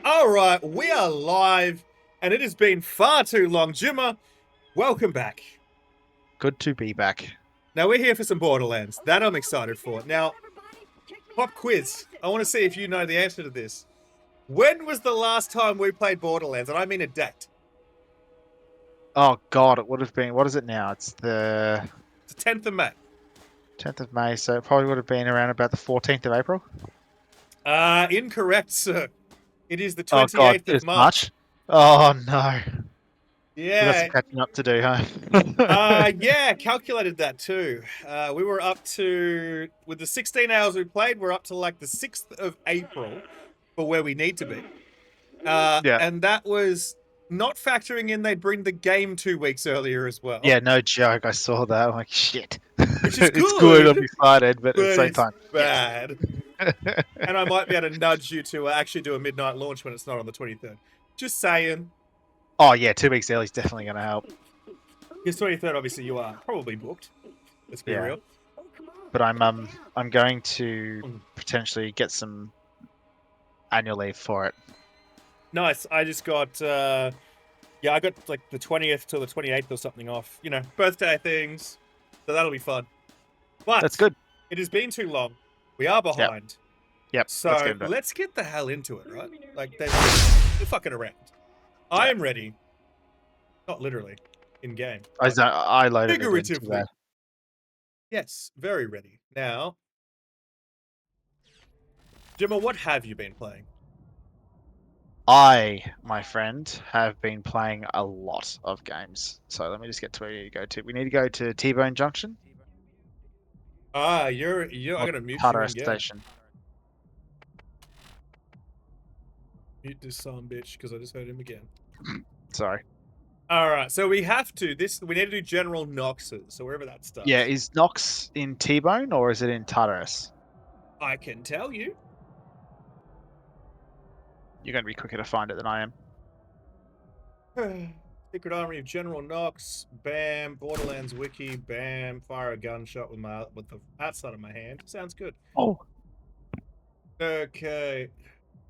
All right, we are live, and it has been far too long. Jimma, welcome back. Good to be back. Now, we're here for some Borderlands. That I'm excited for. Now, pop quiz. I want to see if you know the answer to this. When was the last time we played Borderlands? And I mean a date. Oh god, it would have been. What is it now? It's the It's the 10th of May. 10th of May, so it probably would have been around about the 14th of April. Incorrect, sir. It is the Oh god, 28th of it's March. Oh no. We've got Yeah. some catching up to do, huh? Yeah, calculated that too. We were up to, with the 16 hours we played, we're up to like the 6th of April for where we need to be. Yeah. And that was not factoring in they'd bring the game 2 weeks earlier as well. Yeah, no joke. I saw that. I'm like, shit. Which is good. It's good, I'm excited, but at the same it's time, bad. And I might be able to nudge you to actually do a midnight launch when it's not on the 23rd. Just saying. Oh yeah, 2 weeks early is definitely going to help. Because 23rd, obviously, you are probably booked. Let's be real. But I'm going to potentially get some annual leave for it. Nice. I just got, I got like the 20th till the 28th or something off. You know, birthday things. So that'll be fun. But that's good. It has been too long. We are behind. Yep. So let's get the hell into it, right? Like, they're fucking around. I am ready. Not literally, in game. I loaded figuratively. Yes, very ready. Now, Jimma, what have you been playing? I, my friend, have been playing a lot of games. So let me just get to where you go to. We need to go to T-Bone Junction. You're. I'm gonna mute Tartar you again. Station. Mute this son bitch because I just heard him again. Sorry. All right, so we have to. We need to do General Knox's. So wherever that starts. Yeah, is Knox in T-Bone or is it in Tartarus? I can tell you. You're going to be quicker to find it than I am. Secret Armory of General Knox. Bam. Borderlands wiki. Bam. Fire a gunshot with the outside of my hand. Sounds good. Oh. Okay.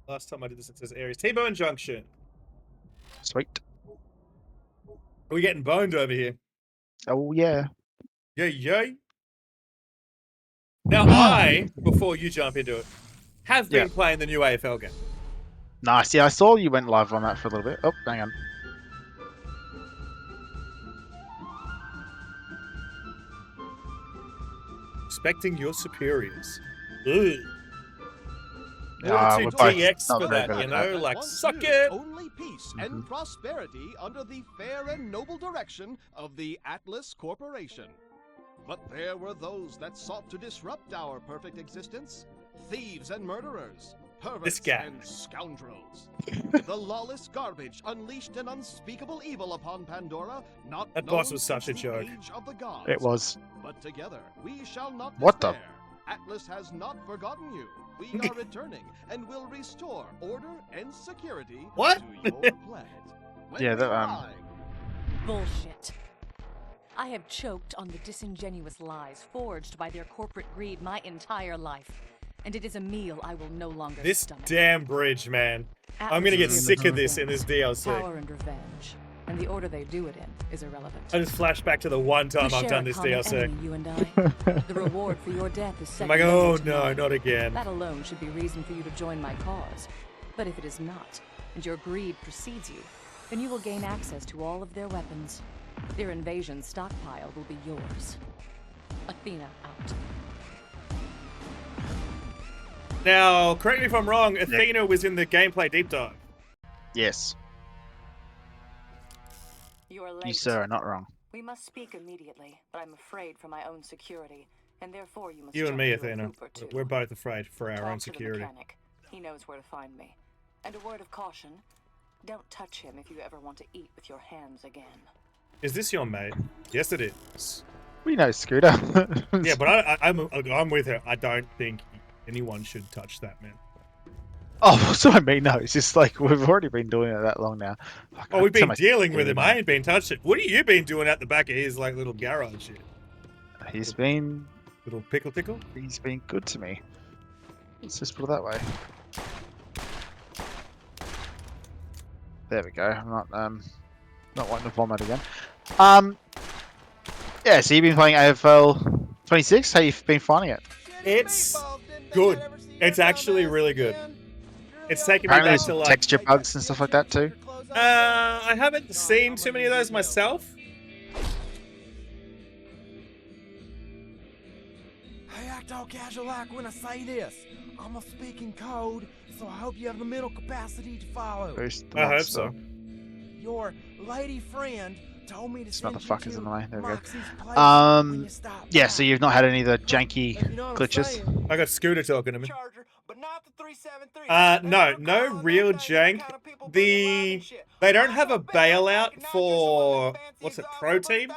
Last time I did this, it says areas. T-Bone Junction. Sweet. Are we getting boned over here? Oh yeah. Yay. Now before you jump into it, have been playing the new AFL game. Nice. Yeah, I saw you went live on that for a little bit. Oh, hang on. Respecting your superiors. Ugh. Too DX for that, you know, like suck it. Only peace and prosperity under the fair and noble direction of the Atlas Corporation. But there were those that sought to disrupt our perfect existence. Thieves and murderers. Perverts and scoundrels. The lawless garbage unleashed an unspeakable evil upon Pandora. That boss was such a joke. It was. But together we shall not What despair. Atlas has not forgotten you. We are returning and will restore order and security to your planet. Yeah, Bullshit. I have choked on the disingenuous lies forged by their corporate greed my entire life. And it is a meal I will no longer stomach. Damn bridge, man. I'm gonna get sick of this in this DLC. Power and revenge. And the order they do it in is irrelevant. I just flash back to the one time I've done this DLC. Enemy, you and I. The reward for your death is set. I'm like, oh no, not again. That alone should be reason for you to join my cause. But if it is not, and your greed precedes you, then you will gain access to all of their weapons. Their invasion stockpile will be yours. Athena out. Now, correct me if I'm wrong, Athena was in the gameplay deep dive. Yes. You are late. You, sir, are not wrong. We must speak immediately, but I'm afraid for my own security, and therefore you must. You and me, Athena. We're both afraid for our own security. The mechanic. He knows where to find me. And a word of caution: don't touch him if you ever want to eat with your hands again. Is this your mate? Yes, it is. We know Scooter. Yeah, but I'm with her. I don't think anyone should touch that, man. Oh, that's what I mean. No, it's just like we've already been doing it that long now. Oh, we've been dealing with him. I ain't been touching. What have you been doing at the back of his like little garage shit? He's been little pickle tickle. He's been good to me. Let's just put it that way. There we go. I'm not wanting to vomit again. Yeah. So you've been playing AFL 26. How you've been finding it? It's good. It's actually really good. It's taking me Apparently, back there's to some like. texture bugs and stuff like that too. I haven't seen too many of those myself. I act all casual like when I say this. I'm a speaking code, so I hope you have the mental capacity to follow. Boost the I hope monster. so. Your lady friend told me to This send you motherfucker's to in the way. There we go. Moxie's place when you Um, stop yeah. by. So you've not had any of the janky You know what I'm glitches. saying? I got Scooter talking to me. Charger, but not the 373. No real jank. They don't have a bailout for what's it, Pro Team,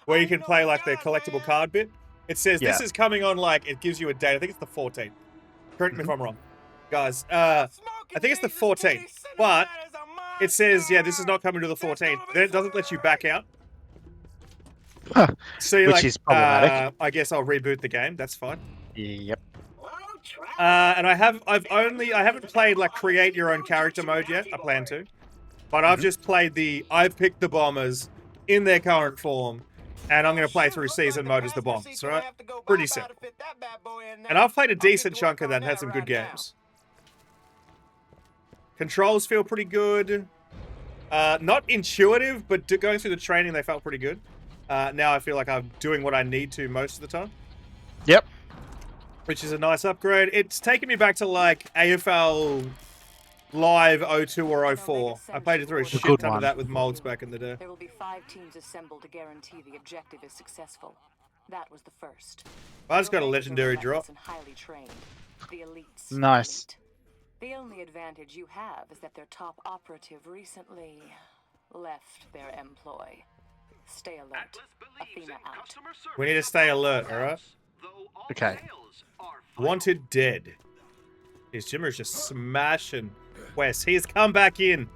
where you can play like the collectible card bit. It says this Yeah. is coming on like it gives you a date. I think it's the 14th. Correct me if I'm wrong, guys. I think it's the 14th, but it says this is not coming to the 14th. Then it doesn't let you back out. So you're Which like, is problematic. I guess I'll reboot the game. That's fine. Yep. And I haven't played like create your own character mode yet. I plan to, but I've just played I've picked the bombers in their current form, and I'm gonna play through season mode as the bombers. Right? Pretty simple. And I've played a decent chunk of that and had some good games. Controls feel pretty good. Not intuitive, but going through the training, they felt pretty good. Now I feel like I'm doing what I need to most of the time. Yep. Which is a nice upgrade. It's taken me back to like AFL Live 02 or 04. I played it through a shit good ton of one. that with molds back in the day. There will be 5 teams assembled to guarantee the objective is successful. That was the first. I just got a legendary drop. And highly trained. The elites. Nice. elite. The only advantage you have is that their top operative recently left their employ. Stay alert. Athena out. We need to stay alert, alright? Okay. Wanted dead. His Jimmer's just smashing Wes. He has come back in.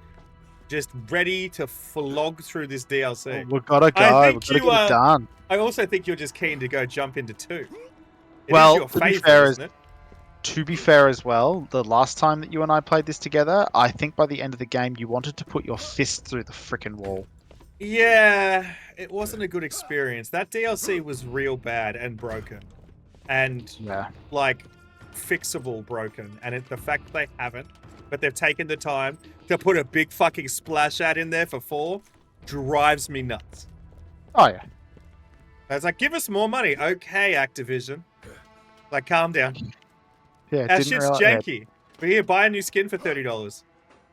Just ready to flog through this DLC. We've got to go. I We've think got to get it done. I also think you're just keen to go jump into 2. It Well, is your to be favorite, fair, isn't it? To be fair as well, the last time that you and I played this together, I think by the end of the game you wanted to put your fist through the frickin' wall. Yeah, it wasn't a good experience. That DLC was real bad and broken. And, Yeah. like, fixable broken. And the fact they haven't, but they've taken the time to put a big fucking splash ad in there for 4, drives me nuts. Oh yeah. I was like, give us more money. Okay, Activision. Like, calm down. Yeah. That didn't shit's realize- yeah. janky. But here, buy a new skin for $30.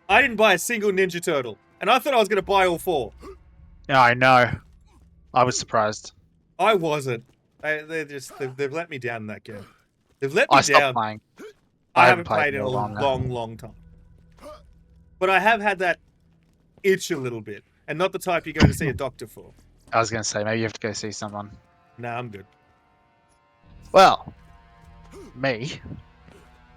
I didn't buy a single Ninja Turtle. And I thought I was going to buy all 4. Yeah, I know. I was surprised. I wasn't. They've let me down in that game. They've let me I stopped down. playing. I I haven't haven't played played in in a a long long, long time. But I have had that itch a little bit. And not the type you go to see a doctor for. I was going to say, maybe you have to go see someone. Nah, I'm good. Well, me.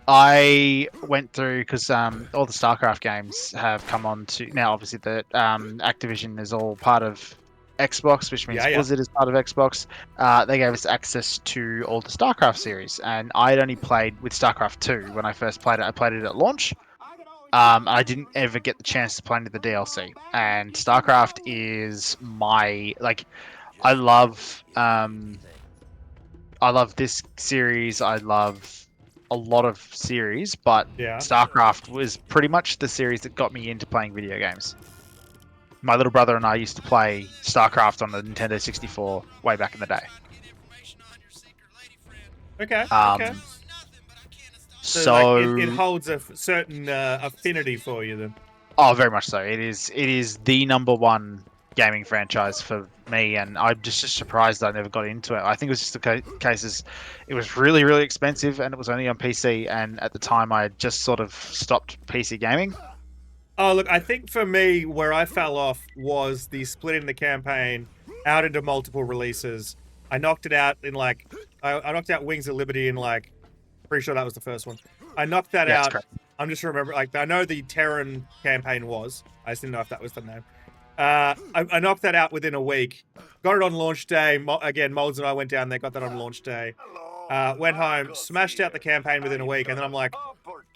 I went through, because all the StarCraft games have come on to... Now, obviously, the Activision is all part of Xbox, which means Yeah. Blizzard is part of Xbox. They gave us access to all the StarCraft series, and I'd only played with StarCraft 2 when I first played it. I played it at launch. I didn't ever get the chance to play into the DLC, and StarCraft is my... Like, I love this series. I love a lot of series, but Yeah. StarCraft was pretty much the series that got me into playing video games. My little brother and I used to play StarCraft on the Nintendo 64 way back in the day. Okay. Um, okay. So, like, it holds a certain affinity for you then. oh, very much so. It is the number one gaming franchise for me, and I'm just surprised I never got into it. I think it was just the cases. It was really, really expensive, and it was only on PC. And at the time, I had just sort of stopped PC gaming. Oh, look, I think for me, where I fell off was the splitting the campaign out into multiple releases. I knocked it out in like... I knocked out Wings of Liberty in like... Pretty sure that was the first one. I knocked that Yeah, that's out. correct. I'm just remembering... Like, I know the Terran campaign was. I just didn't know if that was the name. I knocked that out within a week. Got it on launch day. Again, Molds and I went down there, got that on launch day. Went home, smashed out the campaign within a week, and then I'm like,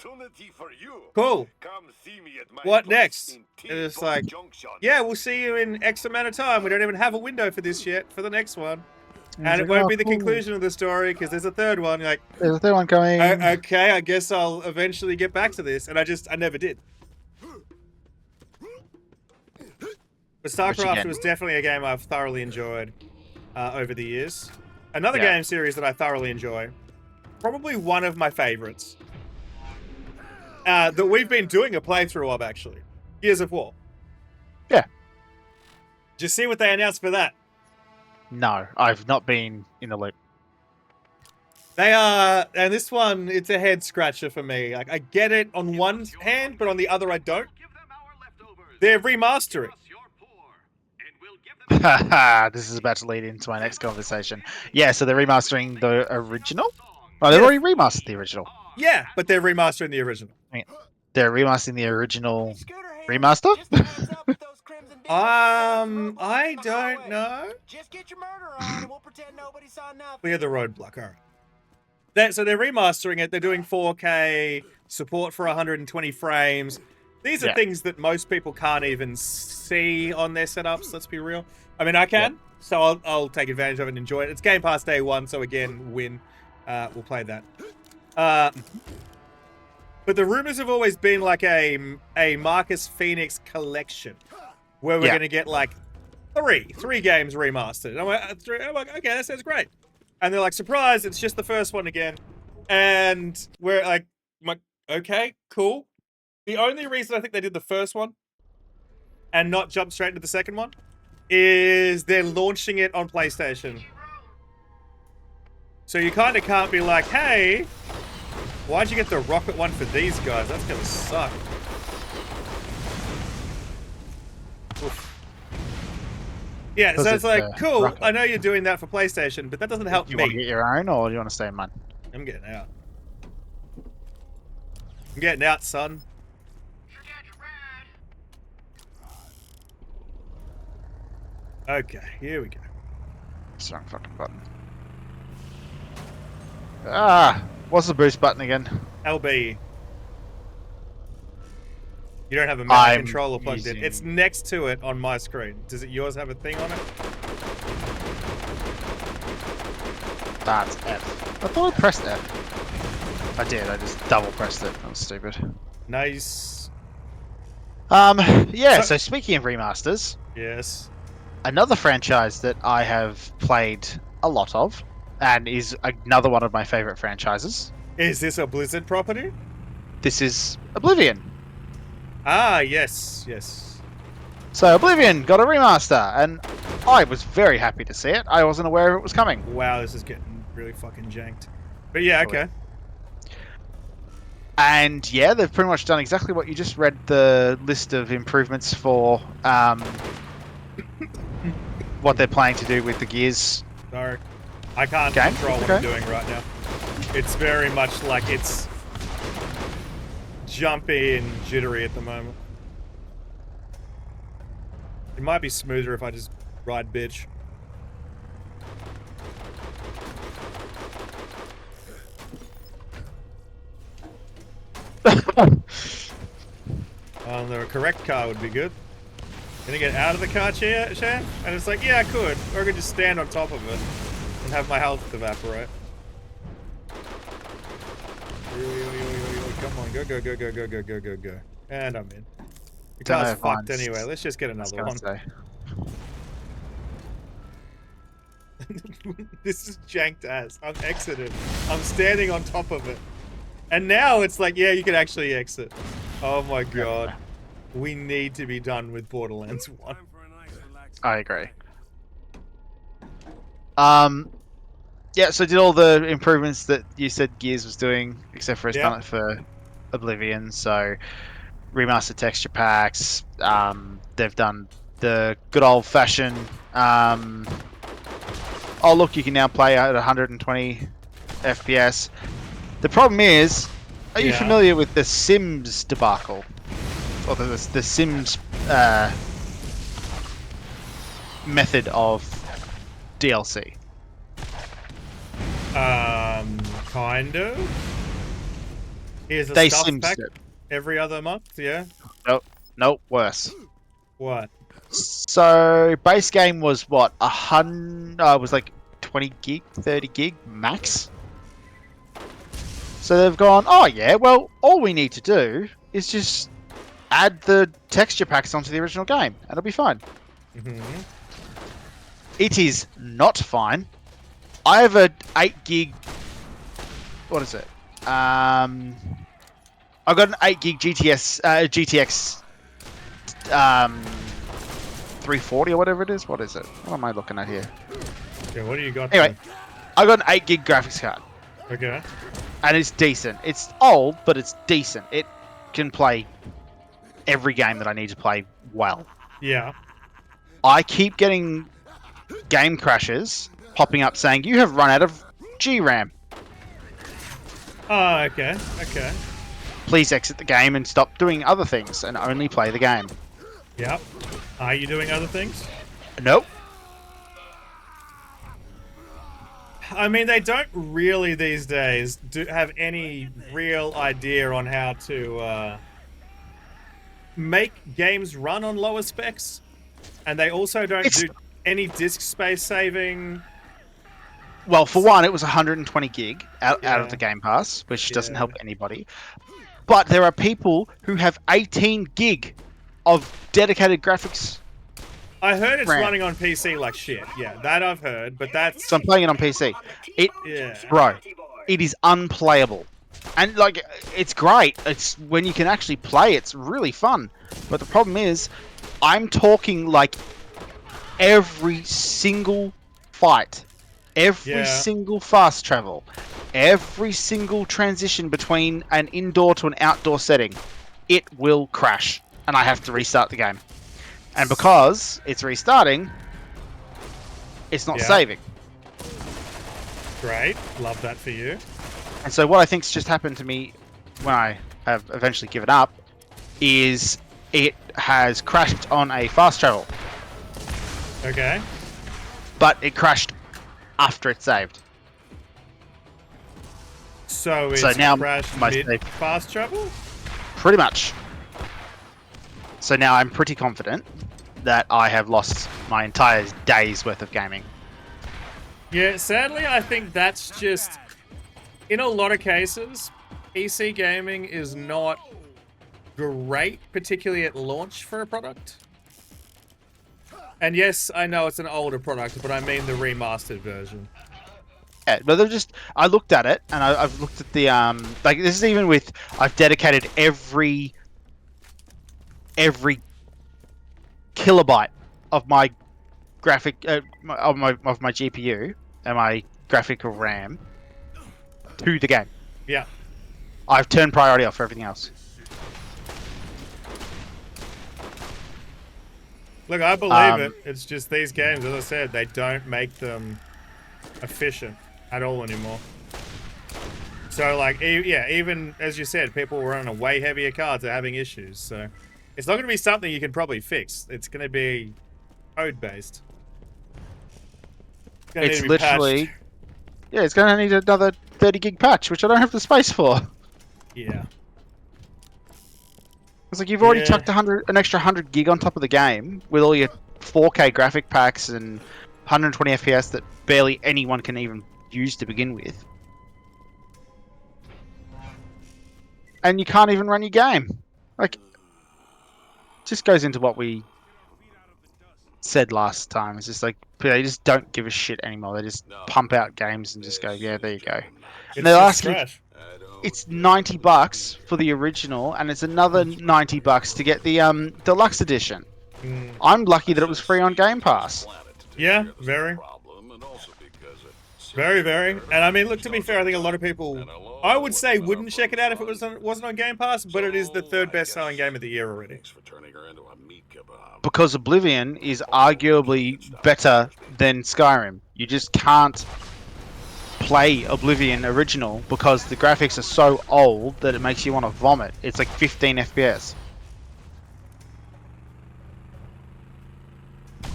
opportunity for you. Cool. Come see me at my What place next? in And it's T-Bone like, Junction. yeah, we'll see you in X amount of time. We don't even have a window for this yet, for the next one. And it He's like, won't "Oh, be the cool. conclusion of the story because there's a third one. You're like, There's a third one coming. okay, I guess I'll eventually get back to this. And I never did. But StarCraft again- was definitely a game I've thoroughly enjoyed over the years. Another Yeah. game series that I thoroughly enjoy, probably one of my favorites, that we've been doing a playthrough of, actually. Gears of War. Yeah. Did you see what they announced for that? No, I've not been in the loop. They are, and this one, it's a head scratcher for me. Like, I get it on one hand, but on the other, I don't. They're remastering. This is about to lead into my next conversation. Yeah, so they're remastering the original? Oh, they've already remastered the original. Yeah, but they're remastering the original. They're remastering the original remaster? I don't know. Just get your murder on and we'll pretend nobody saw nothing. Clear the roadblock, all right. So they're remastering it. They're doing 4K, support for 120 frames. These are Yeah. things that most people can't even see on their setups, let's be real. I mean, I can, so I'll take advantage of it and enjoy it. It's Game Pass Day 1, so again, win. We'll play that. But the rumors have always been like a Marcus Phoenix collection, where we're going to get like three games remastered. And I'm like, okay, that sounds great. And they're like, surprise, it's just the first one again. And we're like, okay, cool. The only reason I think they did the first one and not jump straight into the second one is they're launching it on PlayStation. So you kind of can't be like, hey, why'd you get the rocket one for these guys? That's gonna suck. Oof. Yeah, so it's like, cool, rocket. I know you're doing that for PlayStation, but that doesn't help You want to me. get your own, or do you want to stay in mine? I'm getting out. I'm getting out, son. Okay, here we go. It's the wrong fucking button. Ah, what's the boost button again? LB. You don't have a mouse I'm controller plugged in. using- It's next to it on my screen. Does it yours have a thing on it? That's F. I thought I pressed F. I did, I just double pressed it. That was stupid. Nice. Yeah, So- so speaking of remasters, Yes. another franchise that I have played a lot of, and is another one of my favorite franchises. Is this a Blizzard property? This is Oblivion. Ah, yes, yes. So Oblivion got a remaster, and I was very happy to see it. I wasn't aware it was coming. Wow, this is getting really fucking janked. But yeah, okay. And yeah, they've pretty much done exactly what you just read the list of improvements for what they're planning to do with the Gears. Sorry. I can't Okay, control what I'm doing right now. It's very much like it's jumpy and jittery at the moment. It might be smoother if I just ride bitch. The correct car would be good. Can I get out of the car, Shan? And it's like, yeah, I could. Or I could just stand on top of it and have my health evaporate. Come on, go, go, go, go, go, go, go, go, go. And I'm in. The Don't know car's if fucked mine's- anyway. Let's just get another one. Say. This is janked ass. I'm exited. I'm standing on top of it. And now it's like, yeah, you can actually exit. Oh my god. We need to be done with Borderlands 1. I agree. Yeah, so did all the improvements that you said Gears was doing, except for it's done it for Oblivion. So remastered texture packs. They've done the good old fashioned. Oh look, you can now play at 120 FPS. The problem is, are you familiar with the Sims debacle, or the Sims method of DLC? Kind of. Here's a They stuff sim pack set. every other month. Yeah. Nope, worse. What? So base game was what 100? Was like 20 gig, 30 gig max. So they've gone. Oh yeah, well all we need to do is just add the texture packs onto the original game, and it'll be fine. Hmm. It is not fine. I have a 8 gig. What is it? I got an 8 gig GTX 340 or whatever it is. What is it? What am I looking at here? Yeah. What do you got? Anyway, I got an 8 gig graphics card, Okay. and it's decent. It's old, but it's decent. It can play every game that I need to play well. Yeah. I keep getting game crashes popping up saying you have run out of GRAM. Oh, okay. Okay. Please exit the game and stop doing other things and only play the game. Yep. Are you doing other things? Nope. I mean, they don't really these days have any real idea on how to make games run on lower specs, and they also don't do any disk space saving. Well, for one, it was 120 gig out Yeah. of the Game Pass, which doesn't Yeah. help anybody. But there are people who have 18 gig of dedicated graphics. I heard it's RAM. running on PC like shit. Yeah, that I've heard, but that's So I'm playing it on PC. yeah. Bro, it is unplayable. And like, it's great. It's when you can actually play, it's really fun. But the problem is, I'm talking like every single fight, every Yeah. single fast travel, every single transition between an indoor to an outdoor setting, it will crash, and I have to restart the game. And because it's restarting, it's not Yeah. saving. Great. Love that for you. And so what I think's just happened to me when I have eventually given up is it has crashed on a fast travel, Okay. but it crashed after it saved. So it's So now crashed my mid save- fast travel? Pretty much. So now I'm pretty confident that I have lost my entire day's worth of gaming. Yeah, sadly, I think that's just... In a lot of cases, PC gaming is not great, particularly at launch for a product. And yes, I know it's an older product, but I mean the remastered version. Yeah, but they're just. I looked at it, and I've looked at the like this is even with I've dedicated every kilobyte of my graphic of my GPU and my graphical RAM to the game. Yeah. I've turned priority off for everything else. Look, I believe it. It's just these games, as I said, they don't make them efficient at all anymore. So, like, yeah, even as you said, people running a way heavier cards are having issues. So, it's not going to be something you can probably fix. It's going to be code-based. It's literally, yeah, it's going to need another 30 gig patch, which I don't have the space for. Yeah. It's like you've already Yeah. chucked an extra 100 gig on top of the game with all your 4K graphic packs and 120 FPS that barely anyone can even use to begin with. And you can't even run your game. Like, just goes into what we said last time. It's just like, they just don't give a shit anymore. They just pump out games and just go, yeah, there you go. It's they'll just ask you- trash. It's $90 for the original, and it's another $90 to get the deluxe edition. Mm. I'm lucky that it was free on Game Pass. Yeah, very. Very, very. And I mean, look, to be fair, I think a lot of people, I would say, wouldn't check it out if it wasn't on Game Pass, but it is the third best-selling game of the year already. Because Oblivion is arguably better than Skyrim. You just can't play Oblivion original because the graphics are so old that it makes you want to vomit. It's like 15 FPS.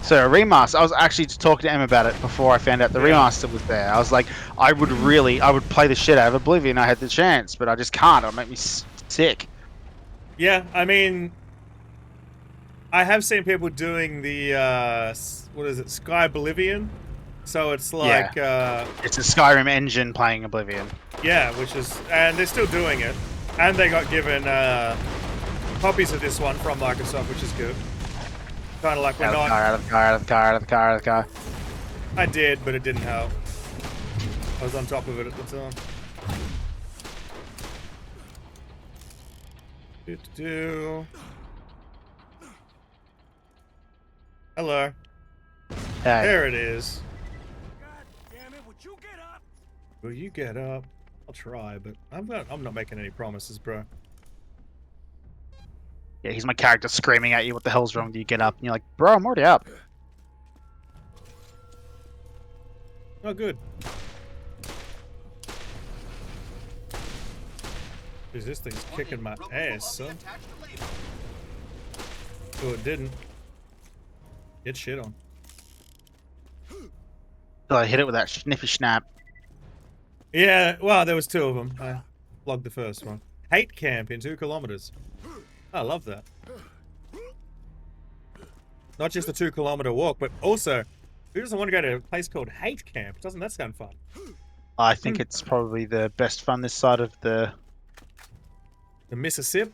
So a remaster. I was actually just talking to Em about it before I found out the remaster was there. I was like, I would play the shit out of Oblivion. I had the chance, but I just can't. It'll make me sick. Yeah, I mean, I have seen people doing the what is it, Sky Oblivion? So it's like It's a Skyrim engine playing Oblivion. yeah, which is, and they're still doing it, and they got given copies of this one from Microsoft, which is good. Kind of like we're not. Out of the car. I did, but it didn't help. I was on top of it at the time. Hello. Hey. There it is. God damn it, would you get up? Will you get up? I'll try, but I'm not making any promises, bro. Yeah, he's my character screaming at you, what the hell's wrong with you? Get up. And you're like, bro, I'm already up. Oh, good. Dude, this thing's kicking my ass, son. Oh, it didn't. Get shit on. So I hit it with that sniffy snap. Yeah, well, there was 2 of them. I logged the first one. Hate camp in 2 kilometers. I love that. Not just a 2-kilometer walk, but also, who doesn't want to go to a place called Hate Camp? Doesn't that sound fun? I think it's probably the best fun this side of the The Mississippi?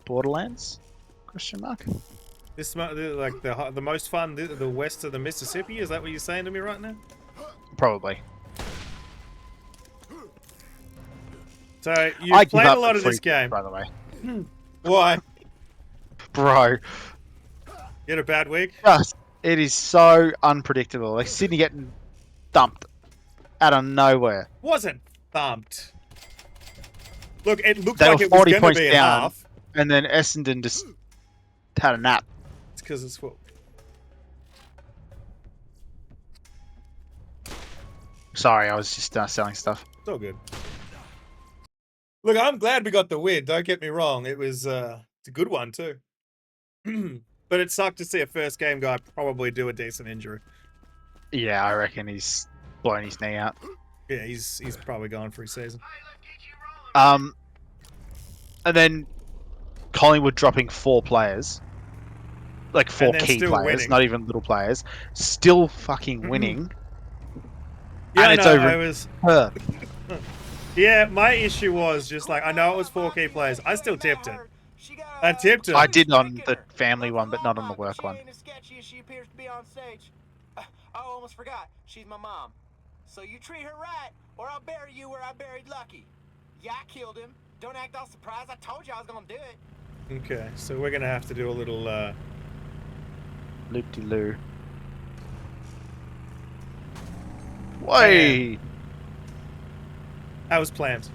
Borderlands? Question mark? This like the most fun, the west of the Mississippi? Is that what you're saying to me right now? Probably. So you've played a lot of this game. By the way. Why? Bro. You had a bad week? Just, it is so unpredictable. Like Sydney getting dumped out of nowhere. Wasn't thumped. Look, it looked They like were it was 40 going to points be in down. half. And then Essendon just had a nap. It's because it's what. Sorry, I was just selling stuff. It's all good. Look, I'm glad we got the win. Don't get me wrong. It was it's a good one too. But it sucked to see a first game guy probably do a decent injury. Yeah, I reckon he's blown his knee out. Yeah, he's probably gone for his season. And then Collingwood dropping 4 players. Like 4 then key still players, winning. not even little players. Still fucking winning. Yeah, and it's no, over. I was. Perth. Yeah, my issue was just like I know it was 4 key players. I still tipped it. I tipped it. I did on the family one, but not on the work one. She appears to be on stage. I almost forgot. She's my mom. So you treat her right, or I'll bury you where I buried Lucky. Yeah, I killed him. Don't act all surprised. I told you I was gonna do it. Okay, so we're gonna have to do a little Loop-de-loo. Way. That was planned.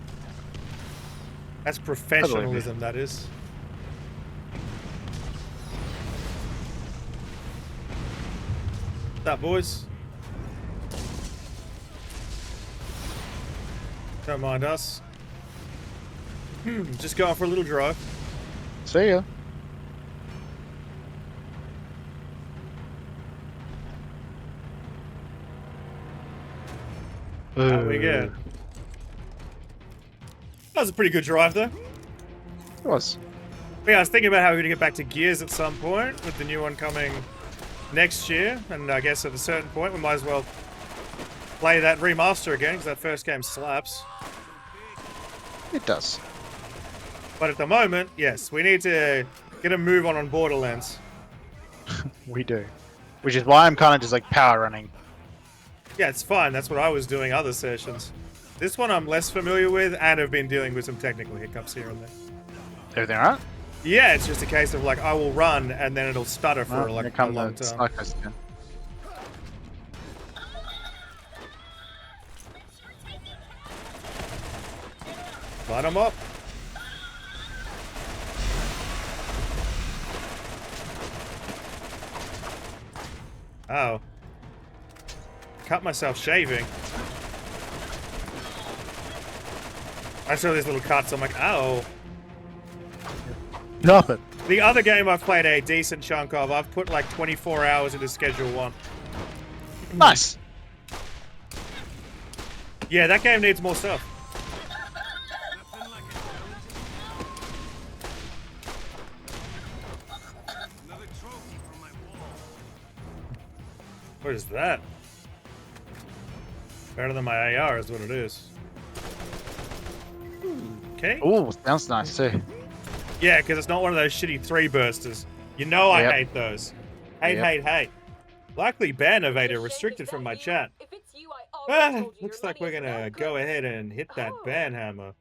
That's professionalism, that is. What's up, boys? Don't mind us. Just going for a little drive. See ya. How we get? That was a pretty good drive, though. It was. But yeah, I was thinking about how we're going to get back to Gears at some point, with the new one coming next year. And I guess at a certain point, we might as well play that remaster again, because that first game slaps. It does. But at the moment, yes, we need to get a move on Borderlands. We do. Which is why I'm kind of just like power running. Yeah, it's fine. That's what I was doing other sessions. This one I'm less familiar with, and have been dealing with some technical hiccups here and there. Everything alright? Yeah, it's just a case of like I will run and then it'll stutter for Here like a comes long the time. cyclist again. Light 'em up. Oh. Cut myself shaving. I saw these little cuts, I'm like, oh. Stop it. The other game I've played a decent chunk of, I've put like 24 hours into Schedule 1. Nice. Yeah, that game needs more stuff. What is that? Better than my AR is what it is. Okay. Ooh, sounds nice too. Yeah, because it's not one of those shitty 3-bursters. You know I Yep. hate those. Hate, Yep. hate, hate. Likely ban evader restricted from my chat. Looks like we're gonna go ahead and hit that ban hammer.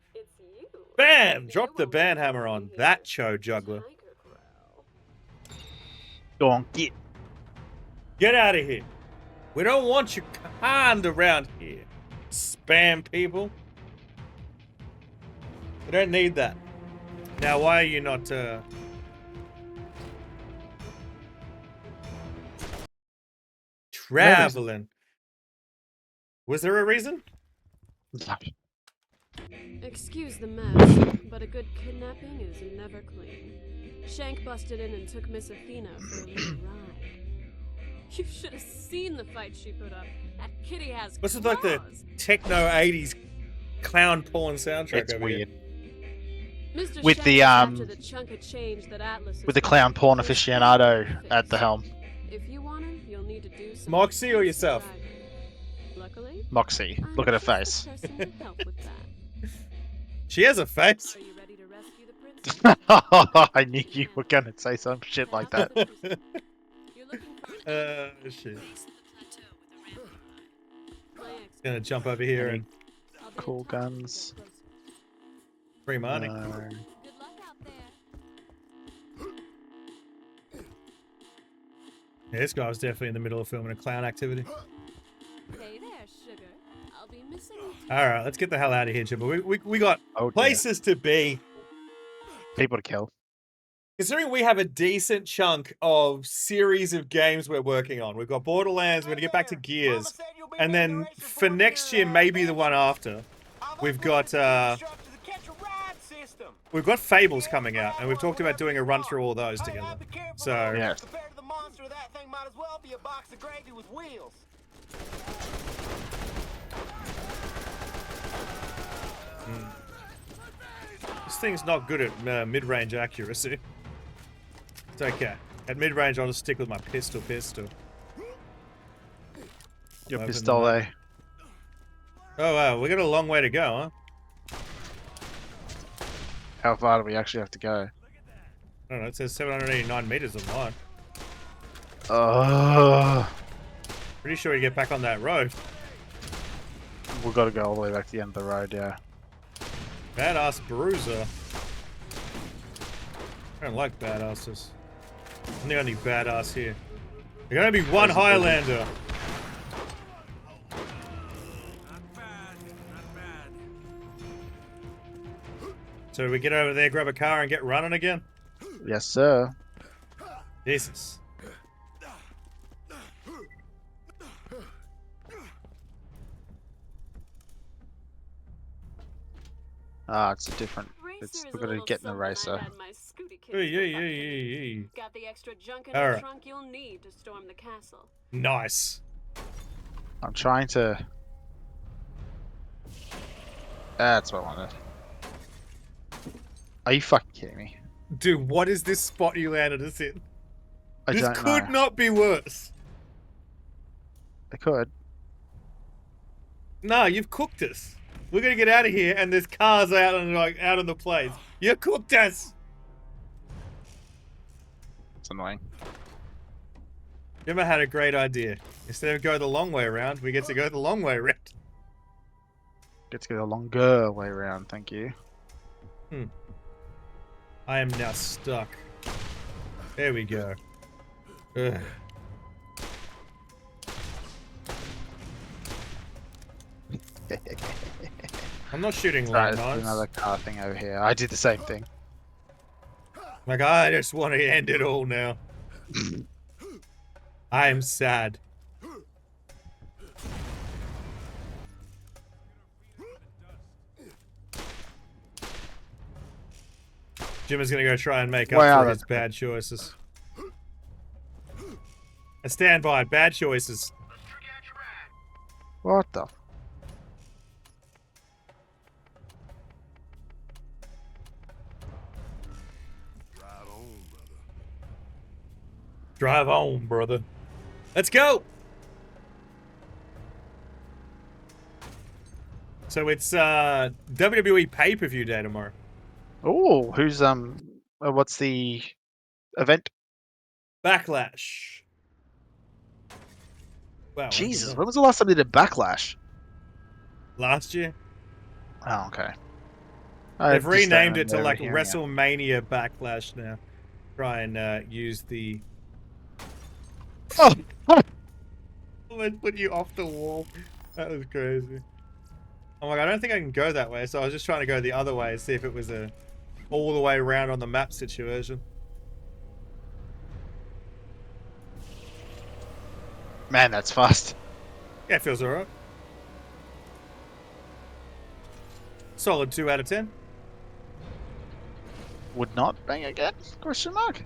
Bam! Drop the ban hammer on that show juggler. Go on, get. Get out of here. We don't want you kind around here. Spam people. We don't need that. Now, why are you not, traveling? Was there a reason? Excuse the mess, but a good kidnapping is never clean. Shank busted in and took Miss Athena for a little ride. You should have seen the fight she put up. That kitty has What's it like the claws. techno 80s clown porn soundtrack It's over weird. Mr. With Shank the, is after the chunk of change that Atlas With has the clown porn put aficionado fixed. at the helm. If you want him, you'll need to do some Moxie or yourself? driving. Luckily, Moxie, I'm look at her just the face. person to help with that. She has a face. Are you ready to rescue the princess? I knew you were gonna say some shit like that. You're looking for Shit. my ex. Gonna jump over here and I'll be Cool in touch when we guns. get closer. free money. Good luck out there. Yeah, this guy was definitely in the middle of filming a clown activity. Hey there, sugar. I'll be missing you. All right, let's get the hell out of here, Jimbo. We got Oh, dear. places to be. People to kill. Considering we have a decent chunk of series of games we're working on. We've got Borderlands, we're gonna get back to Gears. And then for next year, maybe the one after, we've got Fables coming out, and we've talked about doing a run through all those together. So Yes. Compared to the monster, that thing might as well be a box of gravy with wheels. this thing's not good at mid-range accuracy. It's okay. At mid-range, I'll just stick with my pistol. Your Open pistol, them eh? Oh wow, we got a long way to go, huh? How far do we actually have to go? I don't know, it says 789 meters on mine. Pretty sure you get back on that road. We've got to go all the way back to the end of the road, yeah. Badass bruiser. I don't like badasses. I'm the only badass here. There's gonna be one Highlander. So we get over there, grab a car, and get running again? Yes, sir. Jesus. Ah, it's a different. Racer is We're a gonna little get in the something I racer. had my Scooty kid Hey, pick up for you. hey. Got the extra junk in All the right. trunk you'll need to storm the castle. Nice. I'm trying to. That's what I wanted. Are you fucking kidding me? Dude, what is this spot you landed us in? I This don't could know. not be worse. I could. No, you've cooked us. We're gonna get out of here, and there's cars out on out on the place. You cooked us. It's annoying. Gemma had a great idea. Instead of go the long way around, we get to go the long way around. Get to go the longer way around. Thank you. I am now stuck. There we go. Ugh. I'm not shooting Right, landmines. there's another car thing over here. I did the same thing. Like, I just want to end it all now. I am sad. Jim is gonna go try and make up Wow, for his that's bad choices. I stand by it. Bad choices. What the? Drive on, brother. Let's go. So it's WWE pay-per-view day tomorrow. Oh, who's what's the event? Backlash. Wow. I didn't Jesus, know. when was the last time they did Backlash? Last year. Oh, okay. They've I just don't renamed it to remember like hearing it. WrestleMania Backlash now. Try and use the. Oh, oh, Let's put you off the wall. That was crazy. I'm like, I don't think I can go that way, so I was just trying to go the other way and see if it was a all the way around on the map situation. man, that's fast. Yeah, it feels alright. Solid 2 out of 10. Would not bang again? Question mark.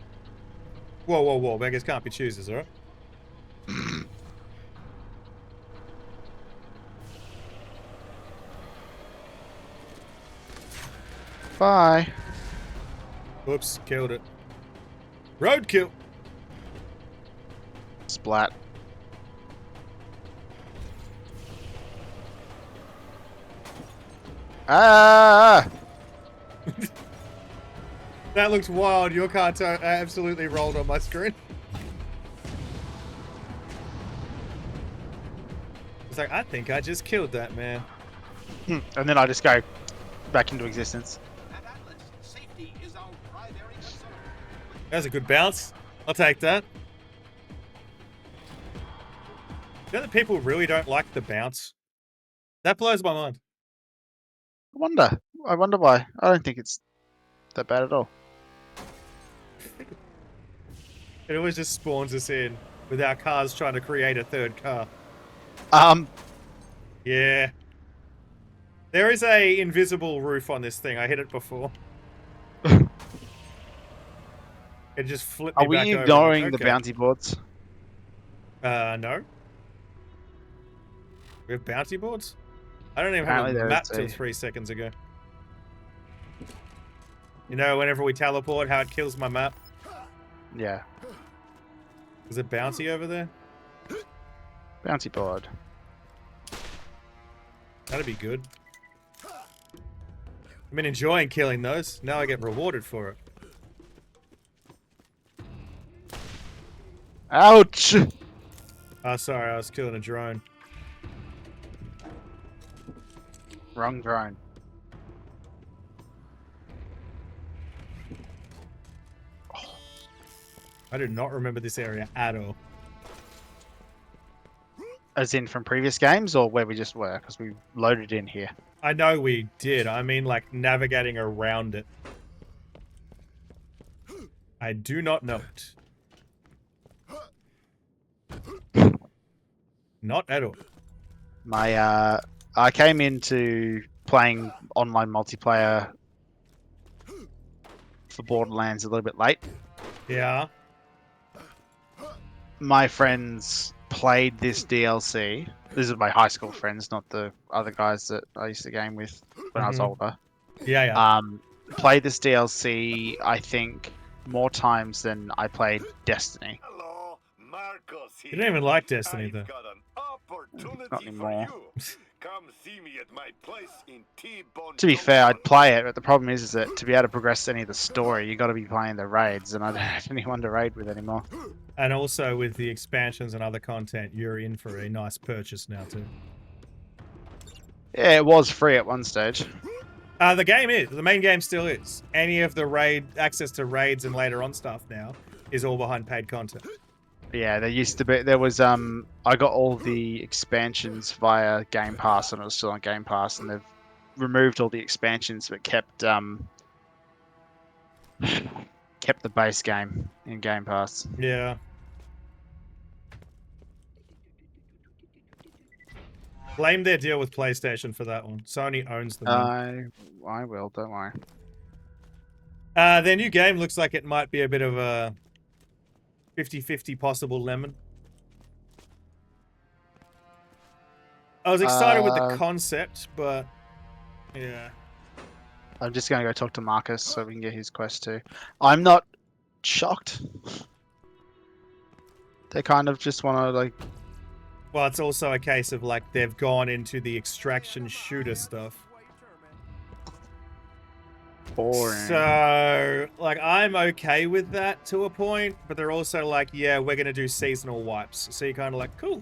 Whoa, whoa, whoa. Beggars can't be choosers, alright? Bye. Whoops, killed it. Roadkill. Splat. Ah! That looks wild. Your car absolutely rolled on my screen. It's like, I think I just killed that man. And then I just go back into existence. Safety is our primary concern. That was a good bounce. I'll take that. You know that people really don't like the bounce? That blows my mind. I wonder why. I don't think it's that bad at all. It always just spawns us in with our cars trying to create a third car. Yeah. There is a invisible roof on this thing. I hit it before. It just flipped me Are we back over. ignoring the Okay. bounty boards? No. We have bounty boards? I don't even Apparently have a there map is till a- 3 seconds ago. You know, whenever we teleport, how it kills my map? Yeah. Is it bounty over there? Bounty board. That'd be good. I've been enjoying killing those. Now I get rewarded for it. Ouch! Oh, sorry, I was killing a drone. Wrong drone. I do not remember this area at all. As in from previous games or where we just were? Because we loaded in here. I know we did. I mean, like, navigating around it. I do not know it. Not at all. I came into playing online multiplayer for Borderlands a little bit late. Yeah. My friends played this DLC. These are my high school friends, not the other guys that I used to game with when I was Mhm. older. Yeah, yeah. Played this DLC, I think, more times than I played Destiny. Hello, Marcos here. You don't even like Destiny, I've though. got an opportunity Not anymore. for you. Come see me at my place in T-Bone. To be fair, I'd play it, but the problem is that to be able to progress any of the story, you got to be playing the raids, and I don't have anyone to raid with anymore. And also with the expansions and other content, you're in for a nice purchase now, too. Yeah, it was free at one stage. The game is. The main game still is. Any of the raid, access to raids and later on stuff now is all behind paid content. Yeah, there used to be. There was I got all the expansions via Game Pass, and it was still on Game Pass, and they've removed all the expansions, but kept kept the base game in Game Pass. Yeah. Blame their deal with PlayStation for that one. Sony owns them. Man. I will. Don't worry. Their new game looks like it might be a bit of a 50-50 possible lemon. I was excited with the concept, but yeah. I'm just going to go talk to Marcus so we can get his quest too. I'm not shocked. They kind of just want to like... Well, it's also a case of like they've gone into the extraction shooter stuff. Boring. So, like, I'm okay with that to a point, but they're also like, yeah, we're going to do seasonal wipes. So you're kind of like, cool.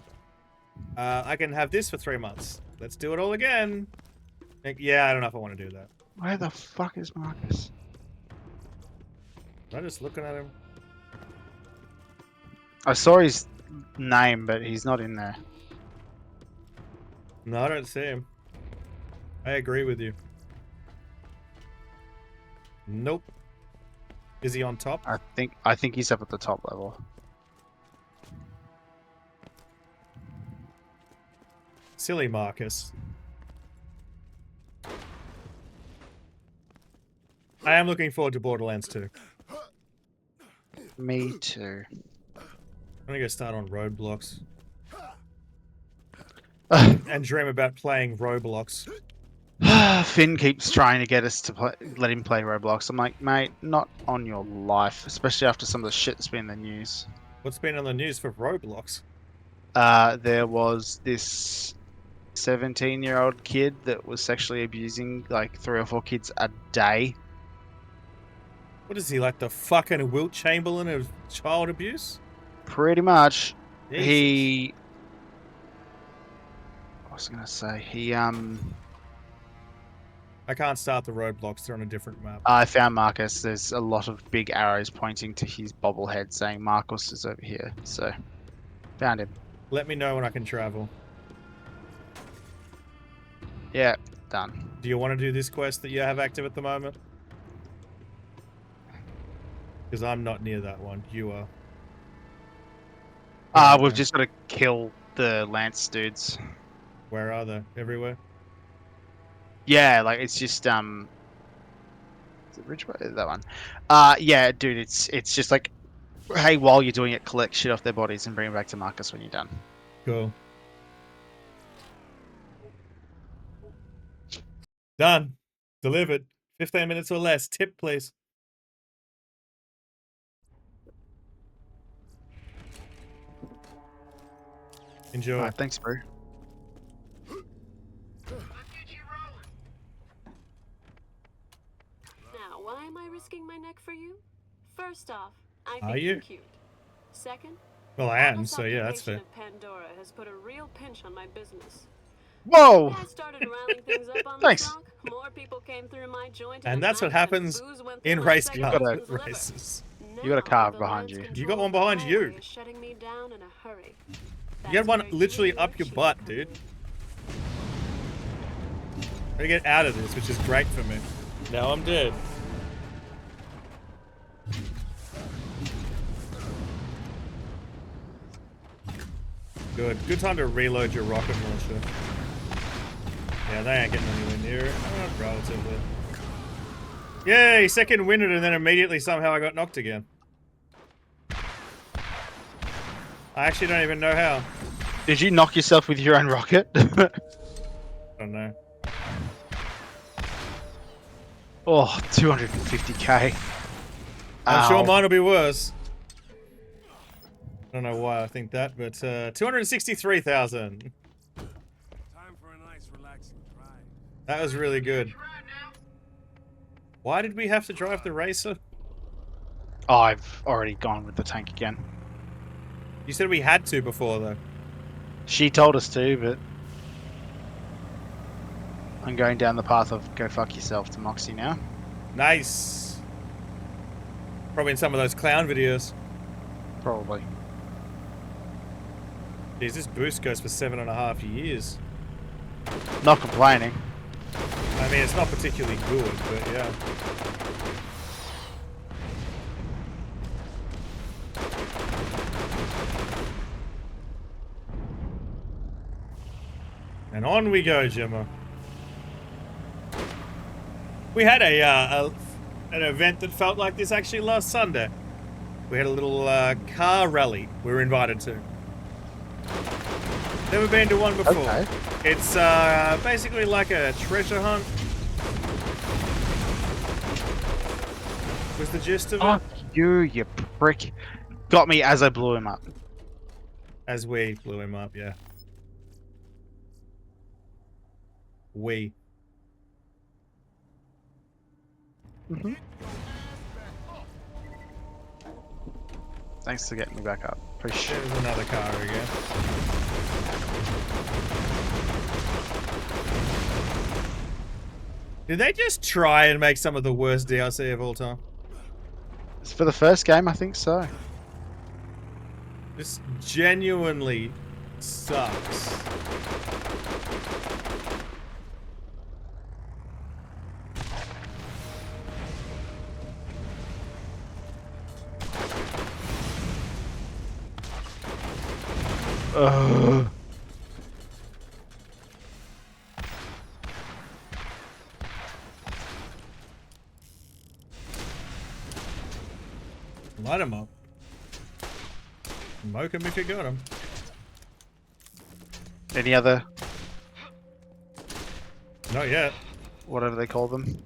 I can have this for 3 months. Let's do it all again. Like, yeah, I don't know if I want to do that. Where the fuck is Marcus? I'm just looking at him. I saw his name, but he's not in there. No, I don't see him. I agree with you. Nope. Is he on top? I think he's up at the top level. Silly Marcus. I am looking forward to Borderlands 2. Me too. I'm gonna go start on Roblox. And dream about playing Roblox. Finn keeps trying to get us to let him play Roblox. I'm like, mate, not on your life, especially after some of the shit that's been in the news. What's been on the news for Roblox? There was this 17-year-old kid that was sexually abusing like 3 or 4 kids a day. What is he, like the fucking Wilt Chamberlain of child abuse? Pretty much. Jesus. He... I was gonna say, he, I can't start the Roblox, they're on a different map. I found Marcus. There's a lot of big arrows pointing to his bobblehead saying Marcus is over here. So, found him. Let me know when I can travel. Yeah, done. Do you want to do this quest that you have active at the moment? Because I'm not near that one. You are. We've just got to kill the Lance dudes. Where are they? Everywhere? Yeah, like it's just is it Ridgeway? That one. Yeah, dude, it's just like, hey, while you're doing it, collect shit off their bodies and bring it back to Marcus when you're done. Cool. Done. Delivered. 15 minutes or less. Tip, please. Enjoy. Alright, thanks, bro. Now, why am I risking my neck for you? First off, I Are think you? you're cute. Second, Well, I am, Atlas so yeah, that's fair. occupation of Pandora has put a real pinch on my business. Whoa! When I started riling things up on Thanks. this rock, more people came through my joint, And a that's what knife and happens booze went in through my race second car husband's liver. races. You got a carve Now, behind the you. Lance You got one controls behind the you. highway is shutting me down in a hurry. You had one That's where literally you up your and butt, Chief dude. come I'm gonna get out of this, which is great for me. Now I'm dead. Good. Good time to reload your rocket launcher. Yeah, they ain't getting anywhere near it. Relatively. Yay! Second win it, and then immediately somehow I got knocked again. I actually don't even know how. Did you knock yourself with your own rocket? I don't know. Oh, 250k. I'm sure Ow. mine will be worse. I don't know why I think that, but 263,000. Time for a nice relaxing ride. That was really good. Why did we have to drive the racer? Oh, I've already gone with the tank again. You said we had to before, though. She told us to, but I'm going down the path of go fuck yourself to Moxie now. Nice. Probably in some of those clown videos. Probably. Jeez, this boost goes for 7.5 years. Not complaining. I mean, it's not particularly good, but yeah. And on we go, Jimma. We had a an event that felt like this actually last Sunday. We had a little car rally we were invited to. Never been to one before. Okay. It's basically like a treasure hunt. Was the gist of it? Fuck you prick. Got me as I blew him up. As we blew him up, yeah. We. Mm-hmm. Thanks for getting me back up. Appreciate it. There's another car again. Did they just try and make some of the worst DLC of all time? It's for the first game, I think so. This genuinely sucks. Ugh. Light him up. Smoke him if you got him. Any other, Not yet. whatever they call them,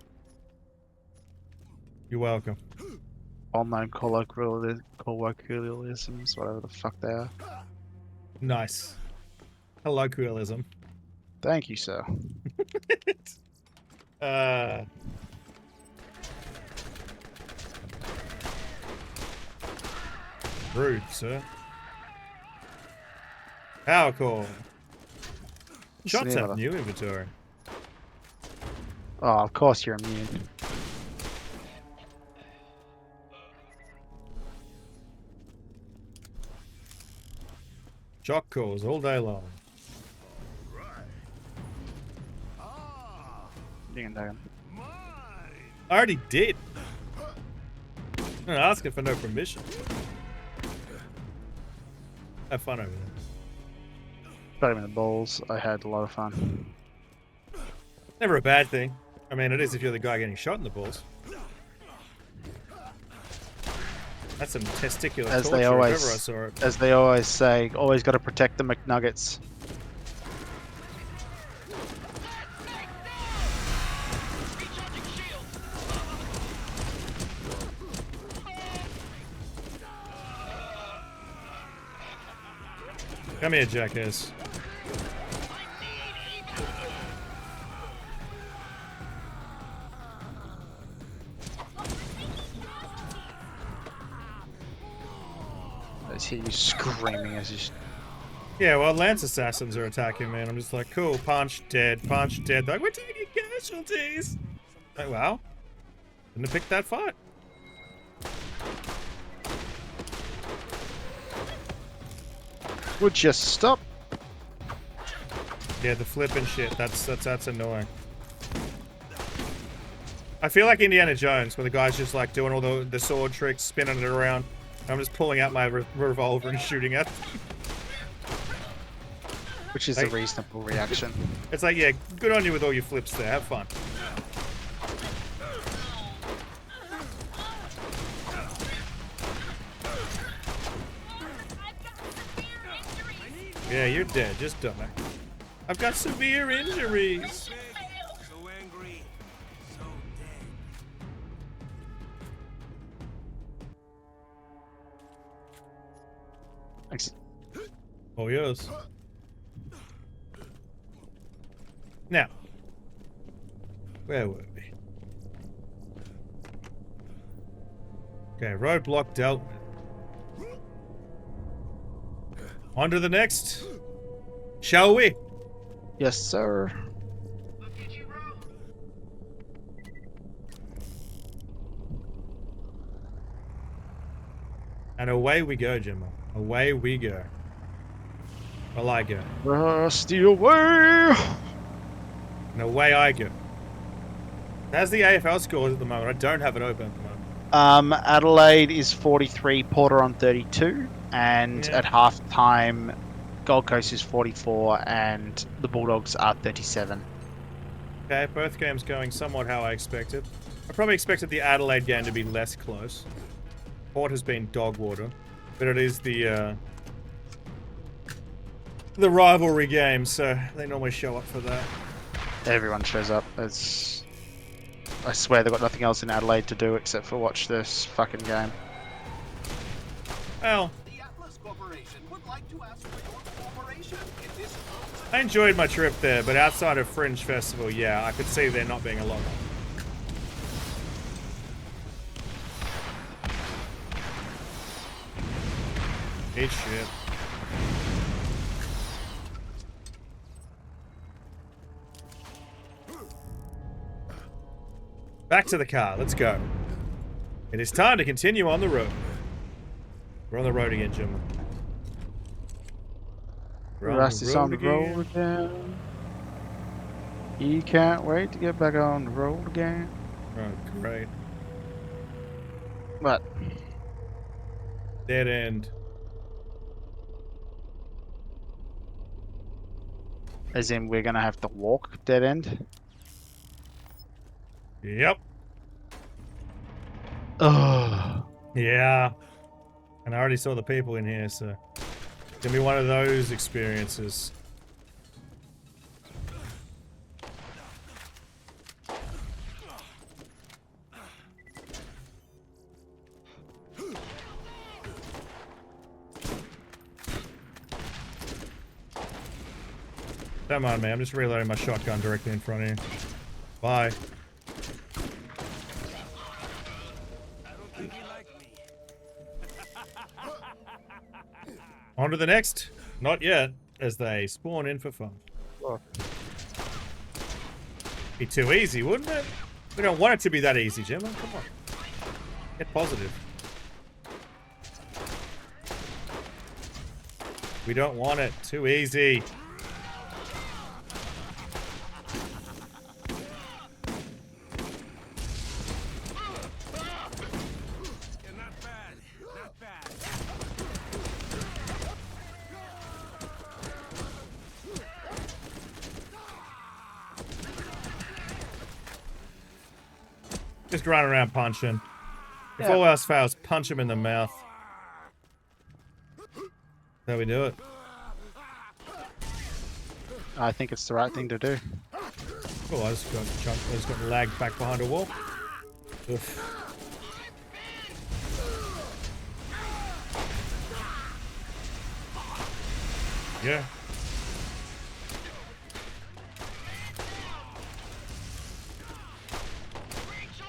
You're welcome. well-known colloquialisms, whatever the fuck they are. Nice. Colloquialism. Thank you, sir. Rude, sir. Power core. Shots the have other- new inventory. Oh, of course you're immune. Jock cores all day long. You can take him. I already did. I'm not asking for no permission. Have fun over there. Got him in the balls. I had a lot of fun. Never a bad thing. I mean, it is if you're the guy getting shot in the balls. That's some testicular As torture they if ever I always, saw it. as they always say, always got to protect the McNuggets. Come here, jackass. I just hear you screaming as you. Yeah, well, Lance Assassins are attacking me, and I'm just like, cool, punch, dead, punch, dead. They're like, we're taking casualties. Like, wow. Couldn't have picked that fight. Would you stop? Yeah, the flipping shit. That's annoying. I feel like Indiana Jones, where the guy's just like doing all the sword tricks, spinning it around. I'm just pulling out my revolver and shooting at. Which is a reasonable reaction. It's like, yeah, good on you with all your flips there. Have fun. Yeah, you're dead. Just die. I've got severe injuries. So angry, so dead. Thanks. Oh, yes. Now, where were we? Okay, roadblock dealt with. On to the next. Shall we? Yes, sir. And away we go, Jimmo. Away we go. Well, I go. Rusty away! And away I go. How's the AFL scores at the moment? I don't have it open at the moment. Adelaide is 43, Porter on 32, and Yeah. at half time, Gold Coast is 44, and the Bulldogs are 37. Okay, both games going somewhat how I expected. I probably expected the Adelaide game to be less close. Port has been dog water, but it is the rivalry game, so they normally show up for that. Everyone shows up. It's... I swear they've got nothing else in Adelaide to do except for watch this fucking game. Well, The Atlas Corporation would like to ask for your cooperation in this. I enjoyed my trip there, but outside of Fringe Festival, yeah, I could see there not being a lot. Eat shit. Back to the car. Let's go. It is time to continue on the road. We're on the road again, Jim. Russ is on the road again. He can't wait to get back on the road again. Oh, great. What? Dead end. As in, we're gonna have to walk dead end? Yep. Ugh. Yeah. And I already saw the people in here, so it's gonna be one of those experiences. Come on, man. I'm just reloading my shotgun directly in front of you. Bye. On to the next. Not yet, as they spawn in for fun. Oh. Be too easy, wouldn't it? We don't want it to be that easy, Gemma. Come on. Get positive. We don't want it too easy. Just run around punching. If all else fails, punch him in the mouth. That's how we do it. I think it's the right thing to do. Oh, I just got lagged back behind a wall. Oof. Yeah.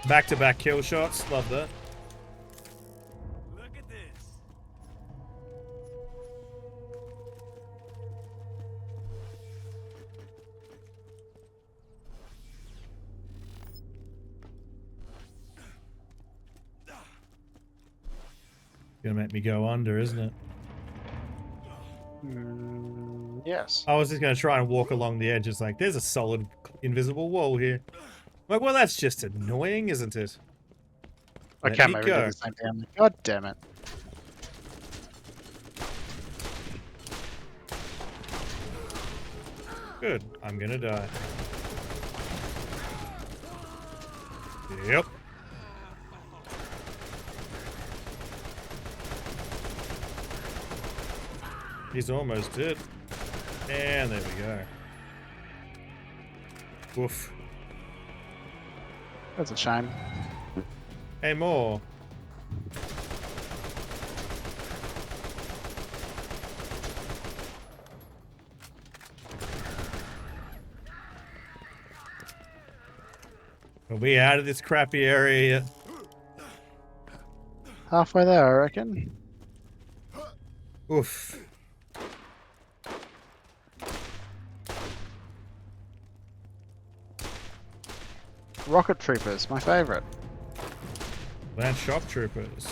Back-to-back kill shots. Love that. Look at this. Gonna make me go under, isn't it? Yes. I was just gonna try and walk along the edge. It's like, there's a solid invisible wall here. Like, well, that's just annoying, isn't it? I Let can't me remember go. doing the same thing. God damn it. Good. I'm gonna die. Yep. He's almost dead. And there we go. Woof. That's a shame. Hey, more. Are we out of this crappy area yet? Halfway there, I reckon. Oof. Rocket Troopers, my favourite. Land shock troopers.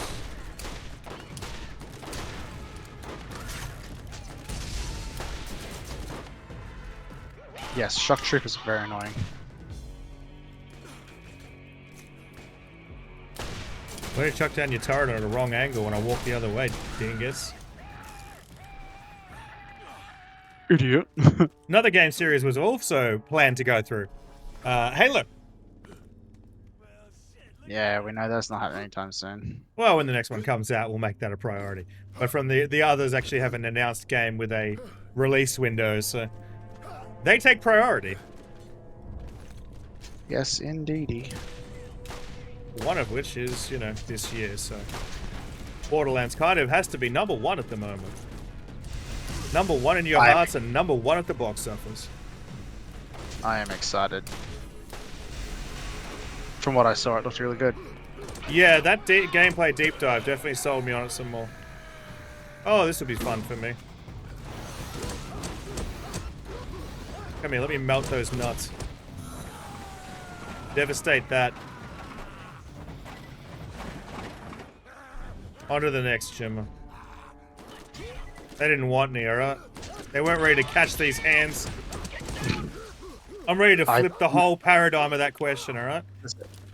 Yes, shock troopers are very annoying. Way to chuck down your turret at a wrong angle when I walk the other way, dingus. Idiot. Another game series was also planned to go through. Halo. Well, shit. Yeah, we know that's not happening anytime soon. Well, when the next one comes out, we'll make that a priority. But from the others actually have an announced game with a release window, so they take priority. Yes, indeedy. One of which is, you know, this year, so Borderlands kind of has to be number one at the moment. Number one in your hearts and number one at the box office. I am excited. From what I saw, it looked really good. Yeah, that gameplay deep dive definitely sold me on it some more. Oh, this would be fun for me. Come here, let me melt those nuts. Devastate that. On to the next, Jimma. They didn't want me, alright? They weren't ready to catch these hands. I'm ready to flip the whole paradigm of that question, alright?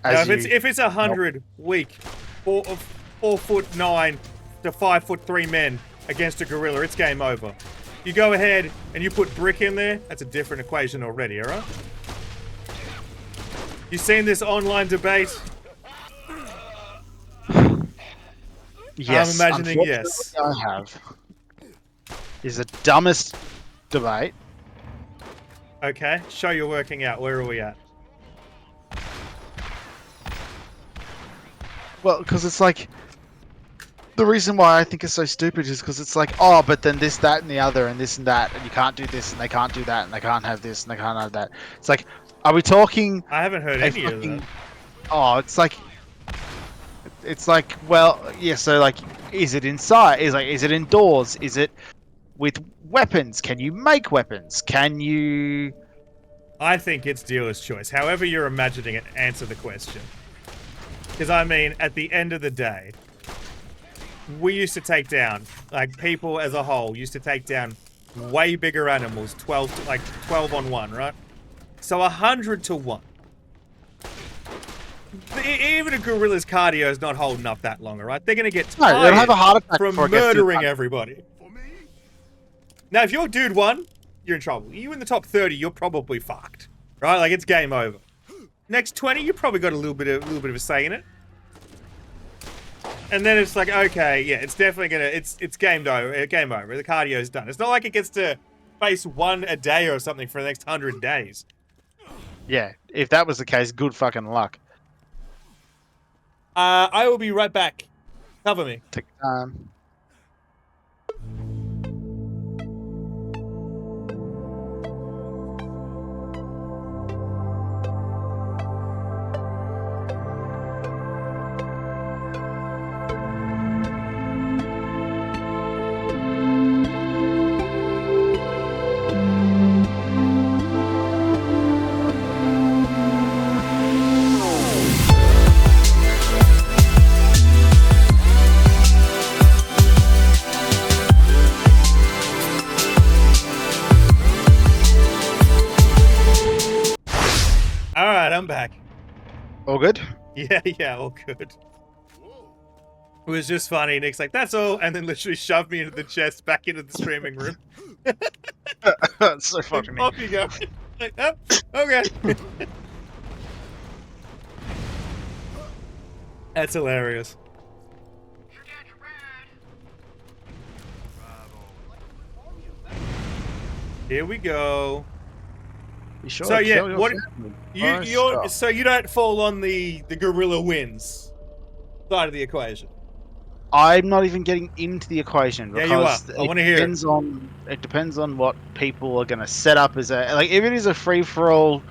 Now, if it's 100 weak, 4'9" to 5'3" men against a gorilla, it's game over. You go ahead and you put brick in there, that's a different equation already, alright? You seen this online debate? Yes, I'm imagining yes. I have. Is the dumbest debate. Okay, show you're working out. Where are we at? Well, because it's like, the reason why I think it's so stupid is because it's like, oh, but then this, that, and the other, and this and that, and you can't do this, and they can't do that, and they can't have this, and they can't have that. It's like, are we talking? I haven't heard any of that. Oh, it's like, well, yeah. So like, is it inside? Is it indoors? Is it with weapons? Can you make weapons? Can you? I think it's dealer's choice. However you're imagining it, answer the question. Because I mean, at the end of the day, we used to take down, like people as a whole used to take down way bigger animals, 12 on 1, right? So 100 to 1. Even a gorilla's cardio is not holding up that long, alright? They're gonna get tired they'll have a heart attack from murdering everybody. Now, if you're dude 1, you're in trouble. You in the top 30, you're probably fucked, right? Like it's game over. Next 20, you probably got a little bit of a say in it. And then it's like, okay, yeah, it's definitely gonna, it's game over. Game over. The cardio's done. It's not like it gets to face 1 a day or something for the next 100 days. Yeah, if that was the case, good fucking luck. I will be right back. Cover me. Take time. Alright, I'm back. All good? Yeah, all good. It was just funny. Nick's like, that's all, and then literally shoved me into the chest back into the streaming room. That's so fucking Off you go. Like, oh, okay. That's hilarious. Here we go. You sure? So yeah, Kill what yourself. so you don't fall on the gorilla wins side of the equation. I'm not even getting into the equation Yeah, because you are. I want to hear it. It depends on what people are going to set up as a, like, if it is a free for all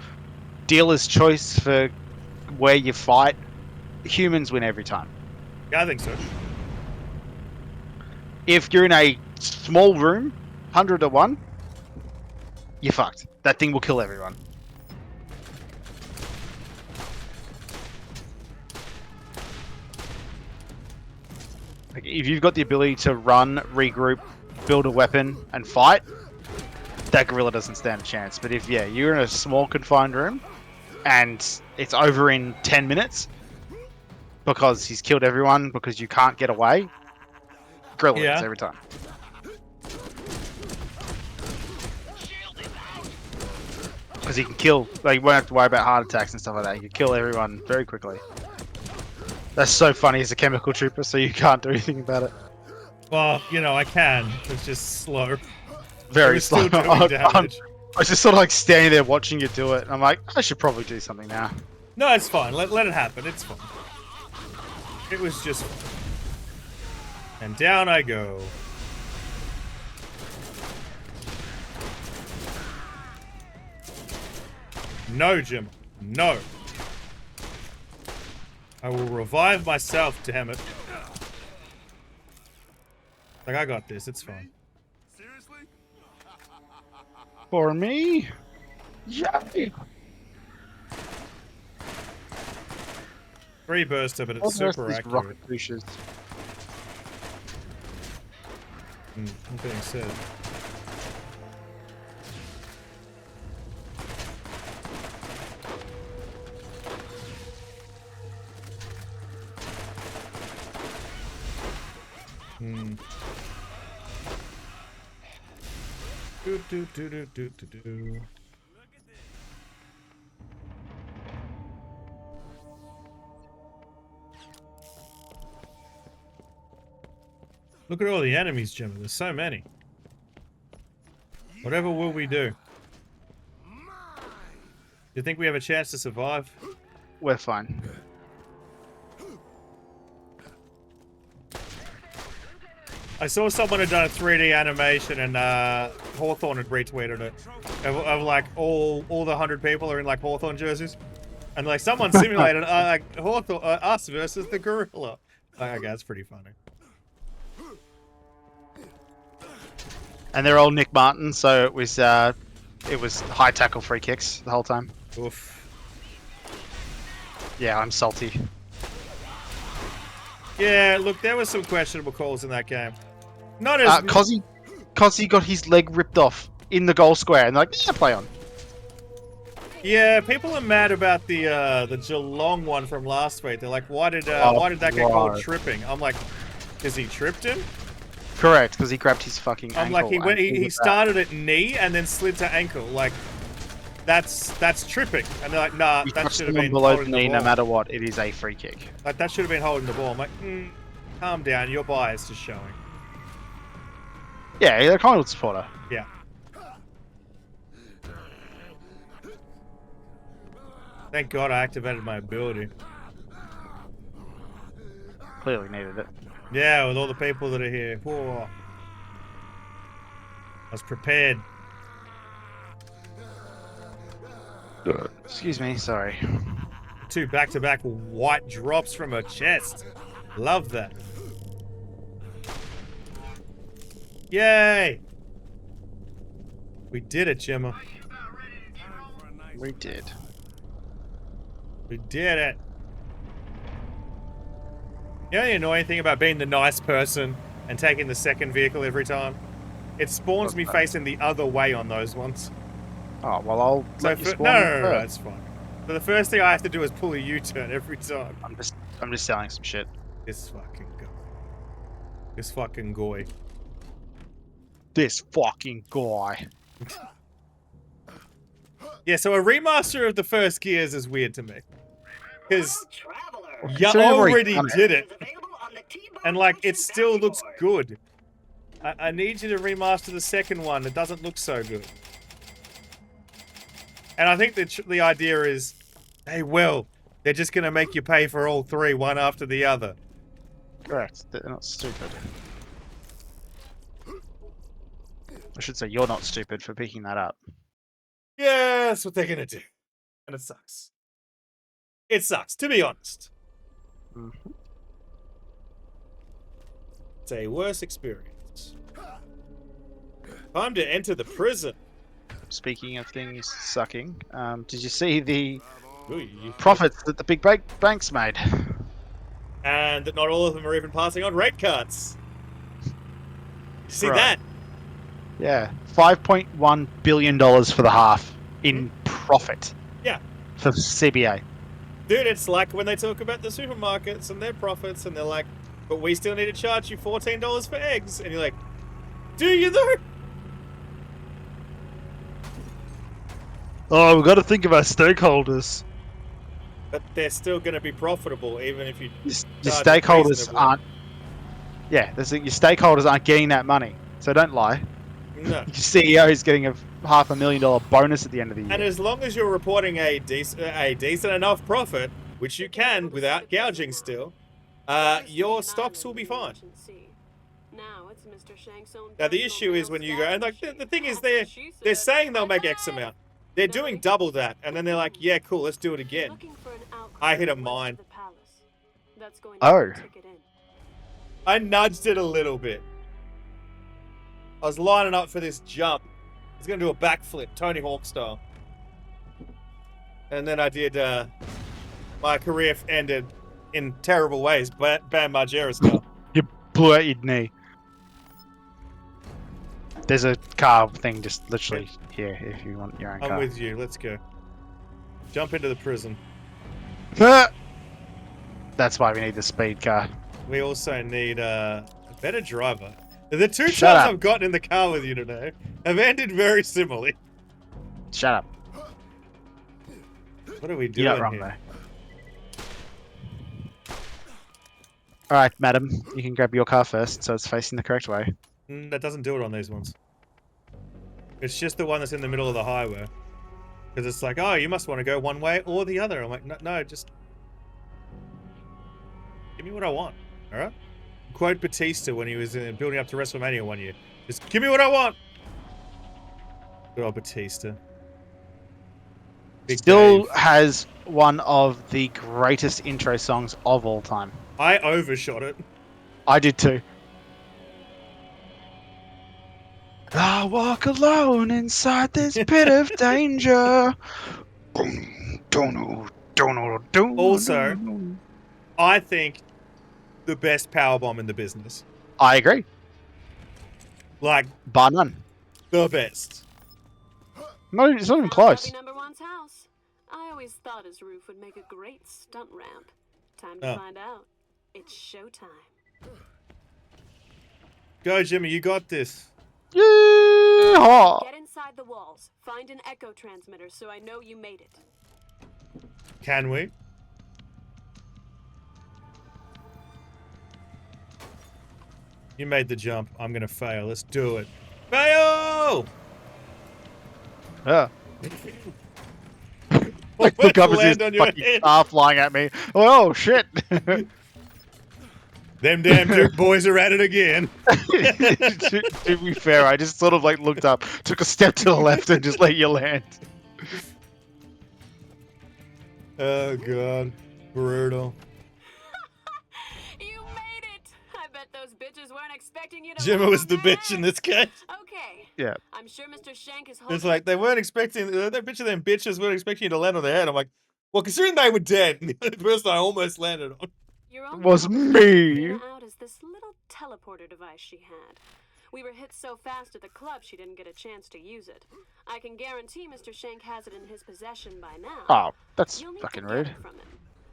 dealer's choice for where you fight, humans win every time. Yeah, I think so. If you're in a small room, 100 to 1, you're fucked. That thing will kill everyone. Like, if you've got the ability to run, regroup, build a weapon, and fight, that gorilla doesn't stand a chance. But if, yeah, you're in a small confined room, and it's over in 10 minutes, because he's killed everyone, because you can't get away, gorilla wins every time. Because he can kill, like, you won't have to worry about heart attacks and stuff like that. You can kill everyone very quickly. That's so funny as a chemical trooper, so you can't do anything about it. Well, you know, I can. It's just slow. Very It's still slow. doing damage. I was just sort of like standing there watching you do it, and I'm like, I should probably do something now. No, it's fine. Let it happen. It's fine. It was just... And down I go. No, Jim. No. I will revive myself, damn it. Like, I got this. It's fine. For me? Yay! Free burster, but it's super accurate. Rocket pushes. I'm being said. Do. Look at all the enemies, Jim. There's so many. Whatever will we do? Do you think we have a chance to survive? We're fine. I saw someone had done a 3D animation and Hawthorne had retweeted it. Of like all the 100 people are in like Hawthorne jerseys. And like someone simulated like Hawthorne, us versus the gorilla. Like, okay, that's pretty funny. And they're all Nick Martin, so it was high tackle free kicks the whole time. Oof. Yeah, I'm salty. Yeah, look, there was some questionable calls in that game. Not as Cozzy got his leg ripped off in the goal square, and they're like, yeah, play on. Yeah, people are mad about the Geelong one from last week. They're like, why did that get called tripping? I'm like, because he tripped him? Correct, because he grabbed his fucking ankle. I'm like, he started at knee and then slid to ankle. Like, that's tripping. And they're like, nah, that should have been below the holding the knee. ball. No matter what, it is a free kick. Like, that should have been holding the ball. I'm like, calm down. Your bias is showing. Yeah, you're a Collingwood supporter. Yeah. Thank God I activated my ability. Clearly needed it. Yeah, with all the people that are here. Whoa. I was prepared. Excuse me, sorry. 2 back-to-back white drops from her chest. Love that. Yay! We did it, Gemma. We did. We did it. You know the annoying thing about being the nice person and taking the second vehicle every time? It spawns me facing the other way on those ones. Oh, well, I'll let you spawn no, it's fine. So the first thing I have to do is pull a U-turn every time. I'm just selling some shit. This fucking guy. This fucking guy. This fucking guy. Yeah, so a remaster of the first Gears is weird to me. Because you Considering I've already already done it. did it. And like, it still looks good. I need you to remaster the second one. It doesn't look so good. And I think that the idea is, hey, well, they're just going to make you pay for all 3, one after the other. Correct. They're not stupid. I should say you're not stupid for picking that up. Yeah, that's what they're going to do. And it sucks. It sucks, to be honest. Mm-hmm. It's a worse experience. Time to enter the prison. Speaking of things sucking, did you see the Ooh. profits that the big banks made? And that not all of them are even passing on rate cuts. You see Right. that? Yeah, $5.1 billion for the half in profit. Yeah. For CBA. Dude, it's like when they talk about the supermarkets and their profits, and they're like, but we still need to charge you $14 for eggs. And you're like, do you though? Oh, we've got to think of our stakeholders. But they're still going to be profitable, even if you. Your charge stakeholders reasonably. aren't. Yeah, your stakeholders aren't getting that money, so don't lie. No. Your CEO is getting a $500,000 bonus at the end of the year. And as long as you're reporting a decent enough profit, which you can without gouging still, your stocks will be fine. Now the issue is when you go, and like the thing is they're saying they'll make X amount. They're doing double that, and then they're like, yeah, cool, let's do it again. I hit a mine. Oh. I nudged it a little bit. I was lining up for this jump. I was going to do a backflip, Tony Hawk style. And then I did, my career ended in terrible ways, Bam Margera style. You blew out your knee. There's a car thing just literally here if you want your own car. I'm with you, let's go. Jump into the prison. That's why we need the speed car. We also need a better driver. The two times Shut up. I've gotten in the car with you today have ended very similarly. Shut up. What are we doing You're not wrong here? though. Alright, madam, you can grab your car first so it's facing the correct way. That doesn't do it on these ones. It's just the one that's in the middle of the highway. Because it's like, oh, you must want to go one way or the other. I'm like, no, just give me what I want, all right? Quote Batista when he was building up to WrestleMania one year. Just give me what I want. Good old Batista. Big Still Dave. has one of the greatest intro songs of all time. I overshot it. I did too. I walk alone inside this pit of danger. Also, I think the best powerbomb in the business. I agree. Like, Bar none. the best. No, it's not even close. Bobby Number One's house. I always thought his roof would make a great stunt ramp. Time to Oh. find out. It's showtime. Go, Jimmy, you got this. Yeehaw! Get inside the walls. Find an echo transmitter so I know you made it. Can we? You made the jump. I'm gonna fail. Let's do it. Fail! Yeah. Like, Look up land as on this your fucking head. car flying at me. Oh shit! Them damn Duke boys are at it again. to be fair, I just sort of like looked up, took a step to the left, and just let you land. Oh god, brutal. You made it! I bet those bitches weren't expecting you to Jimma land was on the their bitch in heads. this case. Okay. Yeah. I'm sure Mr. Shank is holding It's like they weren't expecting. That bitch of them bitches weren't expecting you to land on their head. I'm like, well, considering they were dead, the person I almost landed on. Your It own was job me. to figure out is this little teleporter device she had. We were hit so fast at the club she didn't get a chance to use it. I can guarantee Mr. Shank has it in his possession by now. Oh, that's You'll need fucking to get rude. it from him.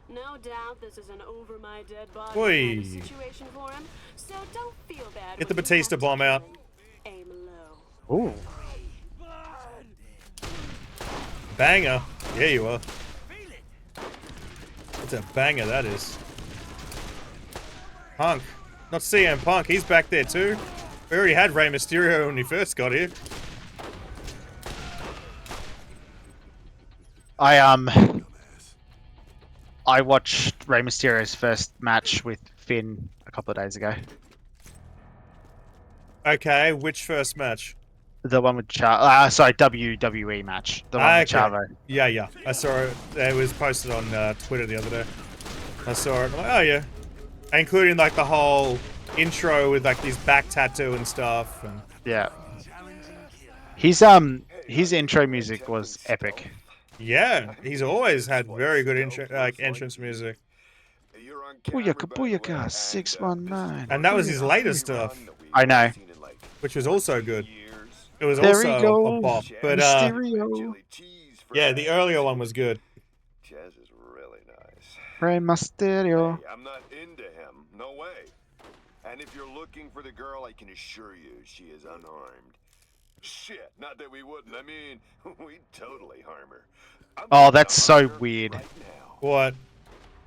No doubt this is an over my dead body kind Oi. of situation for him, so don't feel bad. Get the when you Batista have to bomb out. Aim low. Ooh. Banger. Yeah, you are. It's a banger, that is. Punk. Not CM Punk. He's back there too. We already had Rey Mysterio when he first got here. I watched Rey Mysterio's first match with Finn a couple of days ago. Okay, which first match? The one with WWE match. The one with Chavo. Yeah. I saw it. It was posted on Twitter the other day. I saw it. I'm like, oh yeah. Including like the whole intro with like his back tattoo and stuff. And... Yeah. His intro music was epic. yeah, he's always had very good entrance music. Booyaka booyaka 619. And that was his latest stuff, I know. which was also good. It was There he also a goes. bop. But Mysterio. yeah, the earlier one was good. Chaz is really nice. Rey Mysterio. Hey, I'm not into him. No way. And if you're looking for the girl, I can assure you she is unarmed. Shit, not that we wouldn't. I mean, we'd totally harm her. I'm Oh, gonna that's so her weird. right now. What?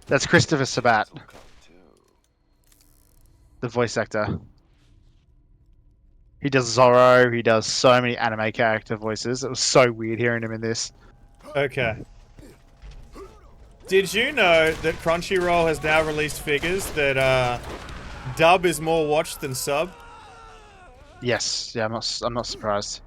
That's Christopher Sabat, This'll come too. the voice actor. He does Zorro. He does so many anime character voices. It was so weird hearing him in this. Okay. Did you know that Crunchyroll has now released figures that dub is more watched than sub? Yes, yeah, I'm not surprised.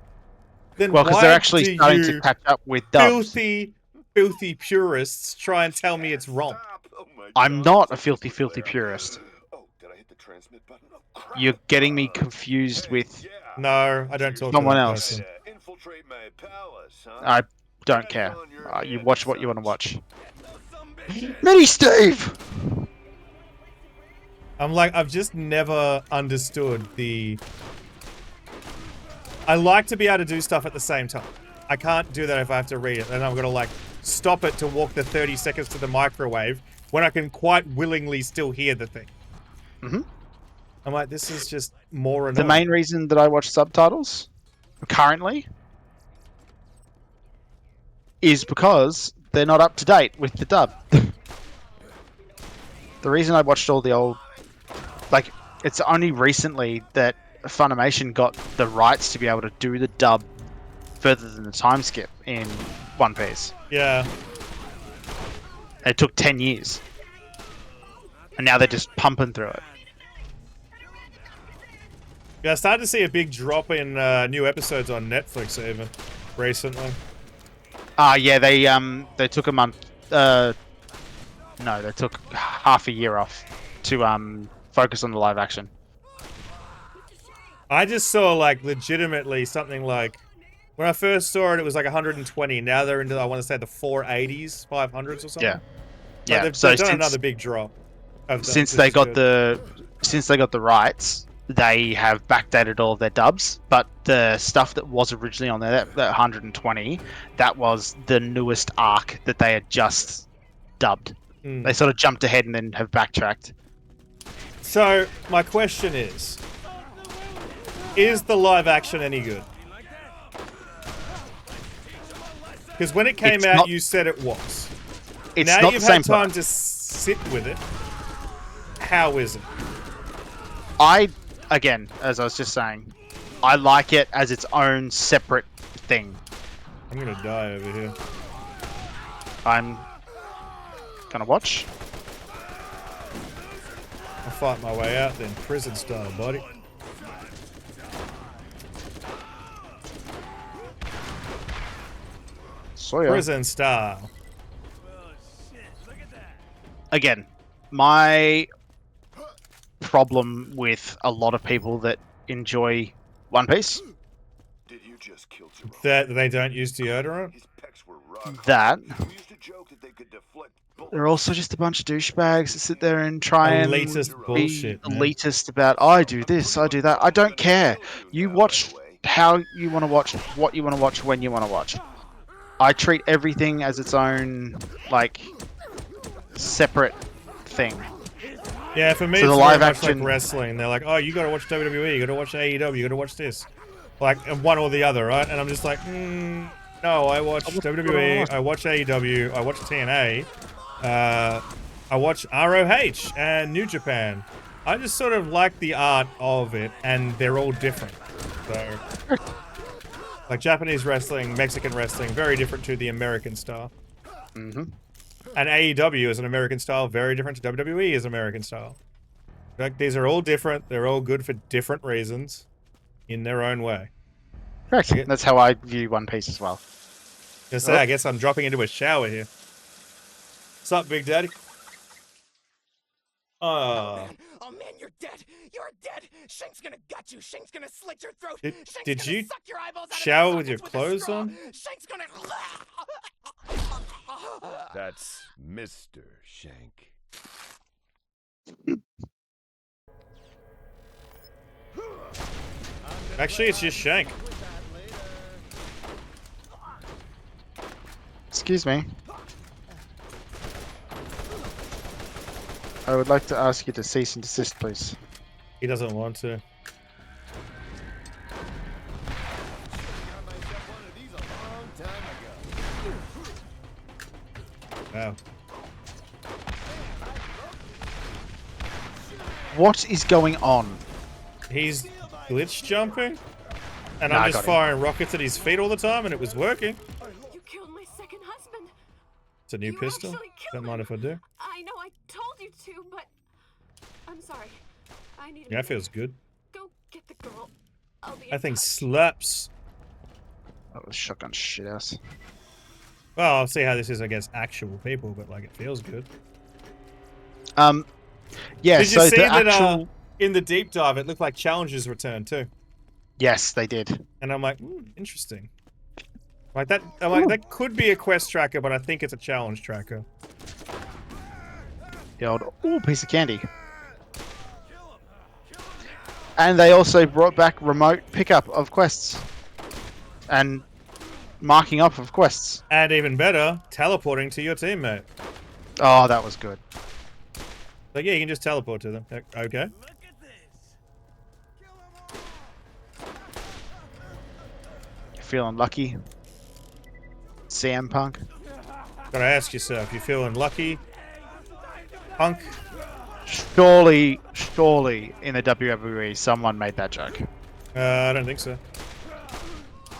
Then Well, because why they're actually do starting you to catch up with dubs. filthy purists try and tell me it's wrong? Stop. Oh my I'm God, not a it's filthy Claire. purist. Oh, did I hit the transmit button? Oh, crap. You're getting me confused with. Yeah. No, I don't talk to Someone that else. person. Infiltrate my palace, huh? I don't That's care. on your You head, watch what you want to such. watch. Mini Steve. I'm like, I've just never understood the... I like to be able to do stuff at the same time. I can't do that if I have to read it. Then I'm gonna like stop it to walk the 30 seconds to the microwave when I can quite willingly still hear the thing. Mhm. I'm like, this is just more annoying. The main reason that I watch subtitles currently is because they're not up to date with the dub. The reason I watched all the old, like, it's only recently that Funimation got the rights to be able to do the dub further than the time skip in One Piece. Yeah. It took 10 years. And now they're just pumping through it. Yeah, I started to see a big drop in new episodes on Netflix even recently. Yeah, they took a month. No, they took half a year off to focus on the live action. I just saw like legitimately something like when I first saw it, it was like 120. Now they're into, I want to say, the 480s, 500s or something. Yeah, yeah. They've, So they've done since, another big drop. since they got the rights, they have backdated all of their dubs. But the stuff that was originally on there, that 120, that was the newest arc that they had just dubbed. They sort of jumped ahead and then have backtracked. So my question is the live action any good? Because when it came It's out, not- you said it was. It's Now not you've the same had time product. to sit with it. How is it? Again, as I was just saying, I like it as its own separate thing. I'm gonna die over here. I'm gonna watch. I'll fight my way out then, prison style, buddy. So yeah. Prison style. Again, my problem with a lot of people that enjoy One Piece, Did you just kill Jimmaone? That they don't use deodorant? His pecs were rock. that We used to joke that they could deflect bullets. they're also just a bunch of douchebags that sit there and try and Elitist be bullshit, man. elitist about, I do this, I do that. I don't care. You watch how you want to watch, what you want to watch, when you want to watch. I treat everything as its own, like, separate thing. Yeah, for me, So the it's live very much action- like wrestling. They're like, oh, you gotta watch WWE, you gotta watch AEW, you gotta watch this. Like, one or the other, right? And I'm just like, no, I watch WWE, I watch AEW, I watch TNA, I watch ROH and New Japan. I just sort of like the art of it, and they're all different. So, like Japanese wrestling, Mexican wrestling, very different to the American style. Mm-hmm. And AEW is an American style, very different to WWE is American style. Like, these are all different. They're all good for different reasons in their own way. Correct. That's how I view One Piece as well. Just say, I guess I'm dropping into a shower here. What's up, Big Daddy? Oh man, you're dead. You're dead. Shank's gonna gut you. Shank's gonna slit your throat. Did- Shank's did gonna you suck your eyeballs out of shower your with your sockets a clothes straw. on? Shank's gonna. That's Mr. Shank. Actually, it's just Shank. Excuse me. I would like to ask you to cease and desist, please. He doesn't want to. Wow. What is going on? He's glitch jumping, and Nah, I I'm just got him. firing rockets at his feet all the time, and it was working. You killed my second husband. It's a new You pistol. actually killed Don't mind him. if I do. I know I told you to, but I'm sorry. I need a Yeah, that minute. feels good. Go get the girl. I'll be in That thing touch. slaps. That was shotgun shit ass. Well, I'll see how this is against actual people, but like it feels good. Yeah. Did you So see the that actual in the deep dive, it looked like challenges returned too? yes, they did. And I'm like, interesting. Like that. I'm like, that could be a quest tracker, but I think it's a challenge tracker. The old piece of candy. And they also brought back remote pickup of quests and marking up of quests. And even better, teleporting to your teammate. Oh, that was good. Like, yeah, you can just teleport to them. Okay. You're feeling lucky, CM Punk. Gotta ask yourself, you feeling lucky, Punk? Surely in the WWE someone made that joke. I don't think so.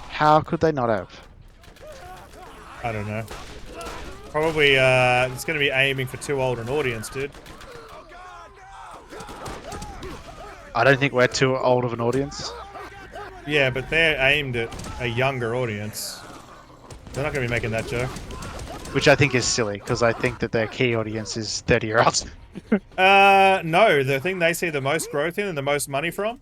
How could they not have? I don't know. Probably, it's gonna be aiming for too old an audience, dude. I don't think we're too old of an audience. Yeah, but they're aimed at a younger audience. They're not gonna be making that joke. Which I think is silly, because I think that their key audience is 30-year-olds. No, the thing they see the most growth in and the most money from,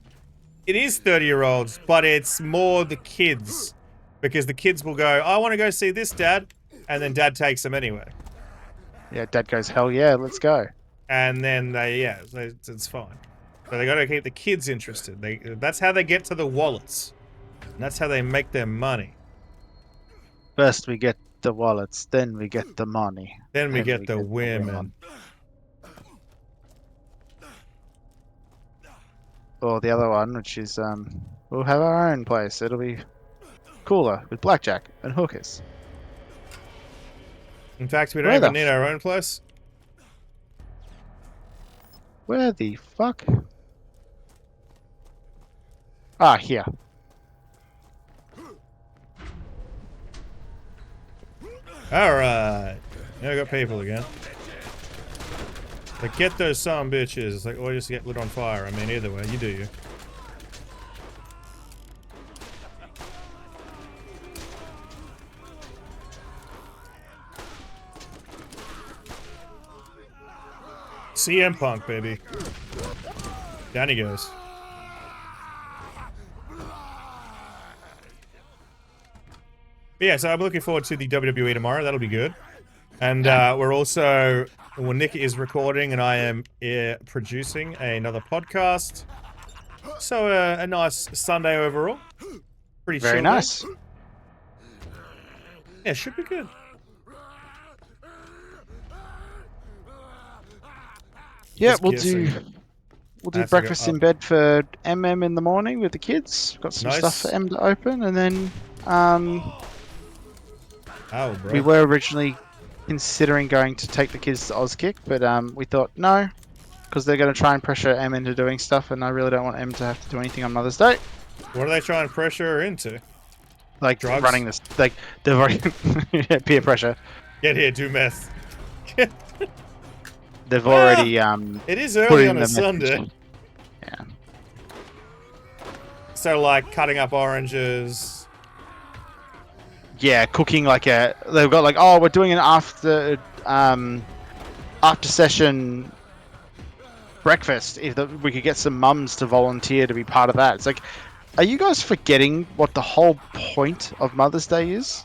it is 30-year-olds, but it's more the kids. Because the kids will go, I want to go see this, Dad. And then Dad takes them anyway. Yeah, Dad goes, hell yeah, let's go. And then it's fine. So they got to keep the kids interested. That's how they get to the wallets. And that's how they make their money. First we get the wallets, then we get the money. Then we Then get the women. Or the other one, which is, we'll have our own place. It'll be cooler with blackjack and hookers. In fact, we don't Where even the need our own place. Where the fuck? Ah, here. Alright. Now we got people again. Like, get those son bitches. Like, or just get lit on fire. I mean, either way, you do you. CM Punk, baby. Down he goes. But yeah, so I'm looking forward to the WWE tomorrow. That'll be good. And we're also, well, Nick is recording and I am producing another podcast. So a nice Sunday overall. Pretty Very chill nice. day. Yeah, should be good. Yeah, Just we'll guessing. do I breakfast forgot- in bed for MM in the morning with the kids. Got some stuff Nice. for M to open, and then Oh, bro. we were originally considering going to take the kids to Auskick, but we thought no, because they're going to try and pressure M into doing stuff, and I really don't want M to have to do anything on Mother's Day. What are they trying to pressure her into? Like Drugs? running this, like they've already yeah, peer pressure. Get here, do meth. They've already It is put early in on a the Sunday. message. Yeah. So, like, cutting up oranges. Yeah, cooking like a. They've got like, oh, we're doing an after session breakfast. If we could get some mums to volunteer to be part of that, it's like, are you guys forgetting what the whole point of Mother's Day is?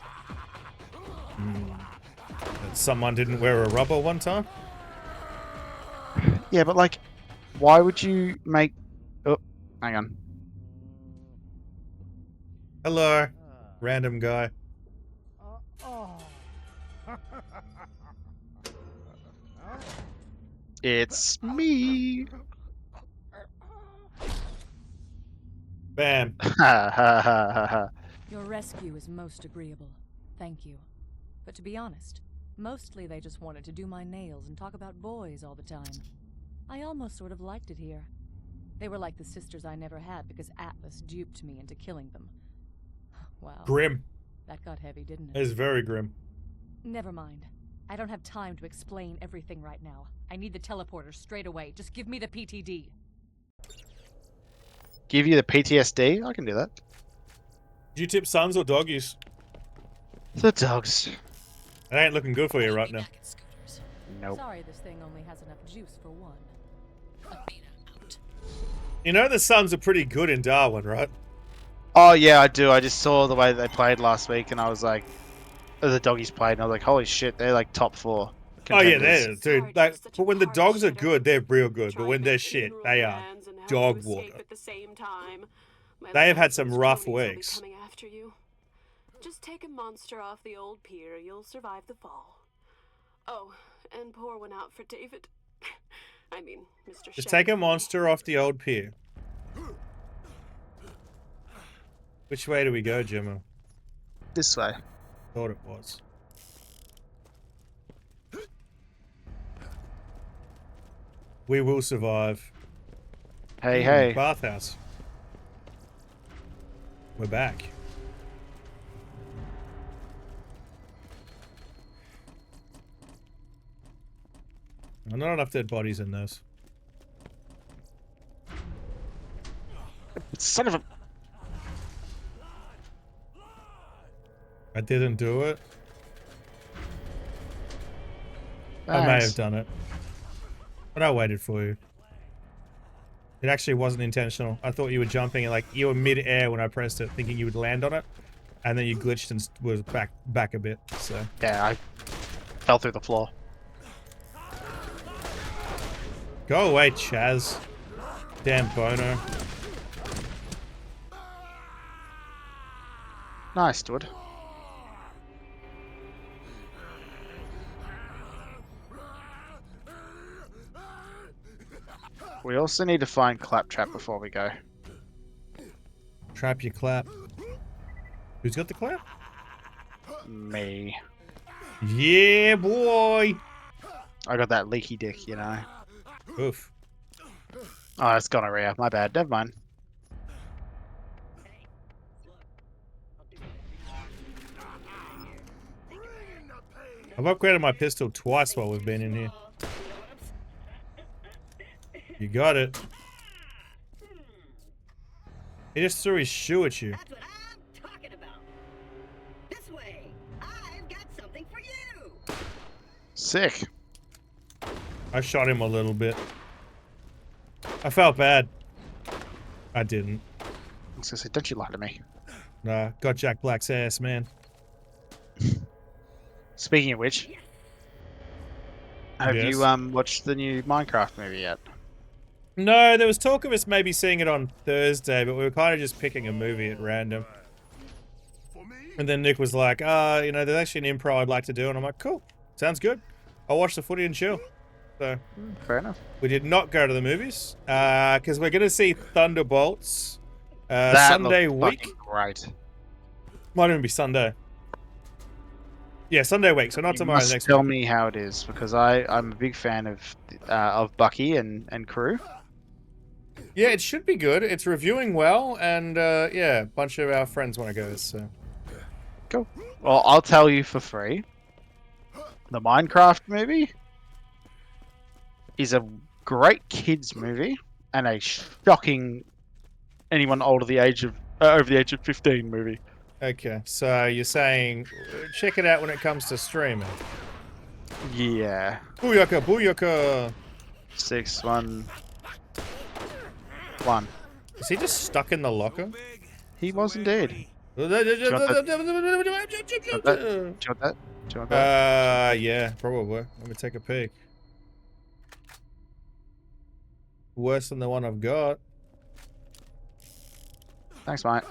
That someone didn't wear a rubber one time. Yeah, but like, why would you make? Oh, hang on. Hello, random guy. It's me. Bam. Ha ha ha ha ha. Your rescue is most agreeable. Thank you. But to be honest, Mostly they just wanted to do my nails and talk about boys all the time. I almost sort of liked it here. They were like the sisters I never had because Atlas duped me into killing them. Wow. Grim. That got heavy, didn't It it? is very grim. Never mind. I don't have time to explain everything right now. I need the teleporter straight away. Just give me the PTD. Give you the PTSD? I can do that. Do you tip sons or doggies? The dogs. It ain't looking good for you right now. Nope. Sorry, this thing only has enough juice for one. You know the Suns are pretty good in Darwin, right? Oh yeah, I do. I just saw the way they played last week, and I was like, the doggies played, and I was like, holy shit, they're like top 4. Oh yeah, contenders. they're dude. Like, but when the dogs are good, they're real good. But when they're shit, they are dog water. They have had some rough weeks. Just take a monster off the old pier, you'll survive the fall. Oh, and pour one out for David. I mean, Mr. Just Shank. take a monster off the old pier. Which way do we go, Jimmo? This way. Thought it was. We will survive. Hey, hey. Bathhouse. We're back. Not enough dead bodies in this. Son of a... I didn't do it. I may have done it. But I waited for you. It actually wasn't intentional. I thought you were jumping and like you were mid-air when I pressed it, thinking you would land on it. And then you glitched and was back a bit, so. Yeah, I fell through the floor. Go away, Chaz. Damn bono. Nice, dude. We also need to find Claptrap before we go. Trap your clap. Who's got the clap? Me. Yeah, boy! I got that leaky dick, you know. Oof. Oh, it's gonorrhea. My bad. Never mind. I've upgraded my pistol twice while we've been in here. You got it. He just threw his shoe at you. That's what I'm talking about. This way. I've got something for you. Sick. I shot him a little bit. I felt bad. I didn't. I was gonna say, don't you lie to me. Nah, got Jack Black's ass, man. Speaking of which, have you watched the new Minecraft movie yet? No, there was talk of us maybe seeing it on Thursday, but we were kind of just picking a movie at random. And then Nick was like, you know, there's actually an improv I'd like to do. And I'm like, cool. Sounds good. I'll watch the footy and chill. So, Fair enough. we did not go to the movies. Because we're going to see Thunderbolts That Sunday looked week. fucking great. Might even be Sunday. Yeah, Sunday week. So not You tomorrow, must next tell week. me how it is, because I'm a big fan of Bucky and crew. Yeah, it should be good. It's reviewing well. And yeah, a bunch of our friends want to go. So. Cool. Well, I'll tell you for free. The Minecraft movie is a great kids movie and a shocking anyone over the age of 15 movie. Okay, so you're saying check it out when it comes to streaming. Yeah. Booyaka, booyaka! 6, 1, 1. Is he just stuck in the locker? He was indeed. Do you want that? Yeah, probably. Let me take a peek. Worse than the one I've got. Thanks, mate.